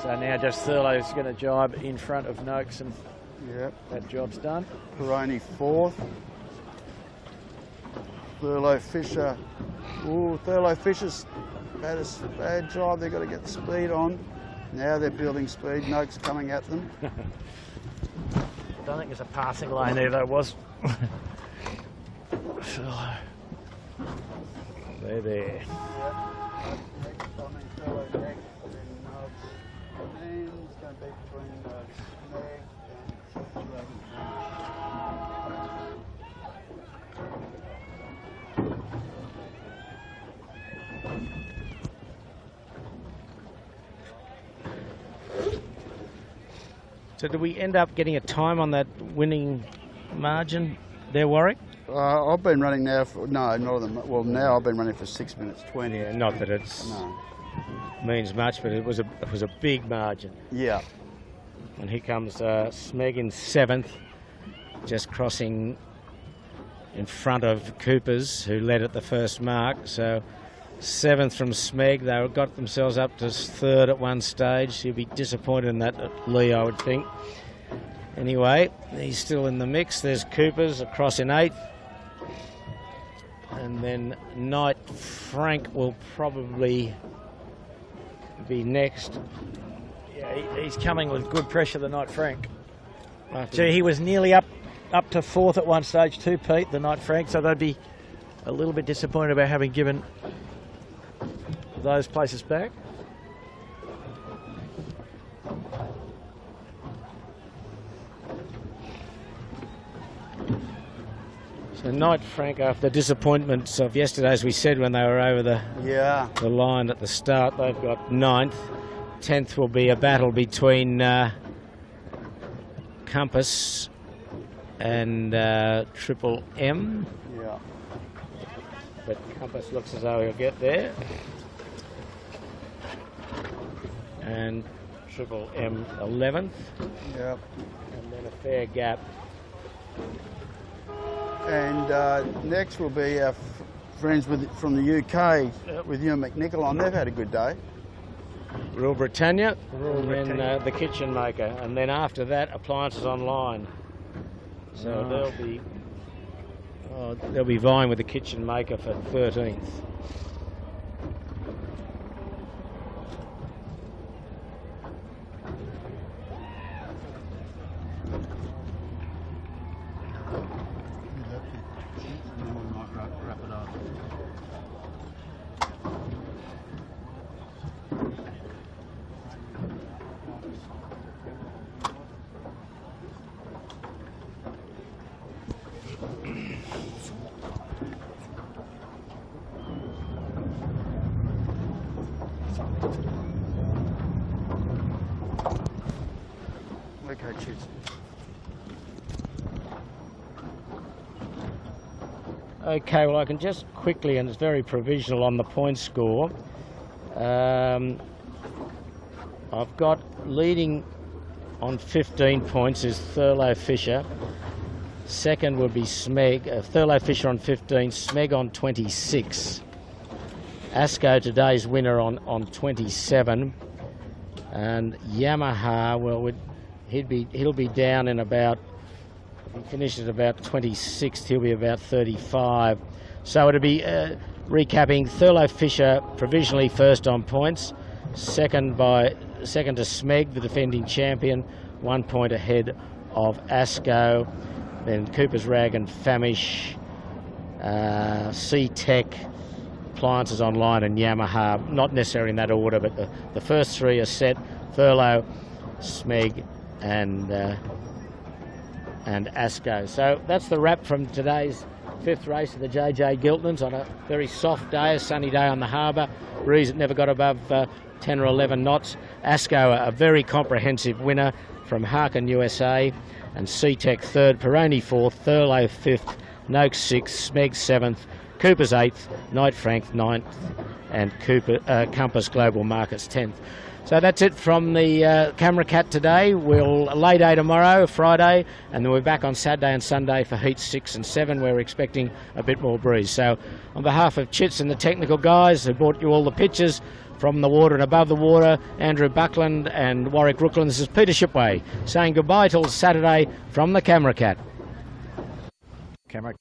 So now just Thurlow's going to jibe in front of Noakes, and Yep. that job's done. Peroni fourth. Thurlow Fisher. Ooh, Thurlow Fisher's had a bad job. They've got to get the speed on. Now they're building speed. Noakes coming at them. Don't think there's a passing lane there, though, was. They're there. So do we end up getting a time on that winning margin there, Warwick? I've been running now for, no, not on the, well, now I've been running for 6 minutes 20. Yeah, not that it's No. means much, but it was a big margin. Yeah. And here comes Smeg in 7th, just crossing in front of Coopers, who led at the first mark. So 7th from Smeg. They got themselves up to 3rd at one stage. He'll be disappointed in that at Lee, I would think. Anyway, he's still in the mix. There's Coopers across in 8th. And then Knight Frank will probably be next. Yeah, he's coming with good pressure, the Knight Frank. After Gee, he was nearly up to 4th at one stage too, Pete, the Knight Frank, so they'd be a little bit disappointed about having given those places back. The Knight Frank, after the disappointments of yesterday, as we said when they were over the line at the start, they've got 9th. 10th will be a battle between Compass and Triple M. Yeah. But Compass looks as though he'll get there. And Triple M 11th. Yeah. And then a fair gap. And next will be our friends from the UK with Ewan McNichol on. They've had a good day. Rule Britannia, and then the Kitchen Maker, and then after that, Appliances Online. So they'll be vying with the Kitchen Maker for 13th. Okay, cheers. Okay, well I can just quickly, and it's very provisional on the point score. I've got leading on 15 points is Thurlow Fisher. Second would be Smeg. Thurlow Fisher on 15, Smeg on 26. Asco, today's winner, on 27. And Yamaha, well, he'll be down in about, if he finishes about 26th, he'll be about 35. So it'll be recapping: Thurlow Fisher provisionally first on points, second to Smeg, the defending champion, 1 point ahead of Asco. Then Cooper's Rag and Famish, C-Tech, Appliances Online and Yamaha, not necessarily in that order, but the first three are set: Thurlow, Smeg and Asco. So that's the wrap from today's 5th race of the JJ Giltinans on a very soft day, a sunny day on the harbour. Breeze that never got above 10 or 11 knots. Asco, a very comprehensive winner from Harkin USA, and C-Tech 3rd, Peroni 4th, Thurlow 5th, Noakes 6th, Smeg 7th, Cooper's 8th, Knight Frank 9th, and Compass Global Markets 10th. So that's it from the Camera Cat today. We'll lay day tomorrow, Friday, and then we're back on Saturday and Sunday for heats 6 and 7. We're expecting a bit more breeze. So on behalf of Chits and the technical guys who brought you all the pictures from the water and above the water, Andrew Buckland and Warwick Rookland, this is Peter Shipway saying goodbye till Saturday from the Camera Cat. Camera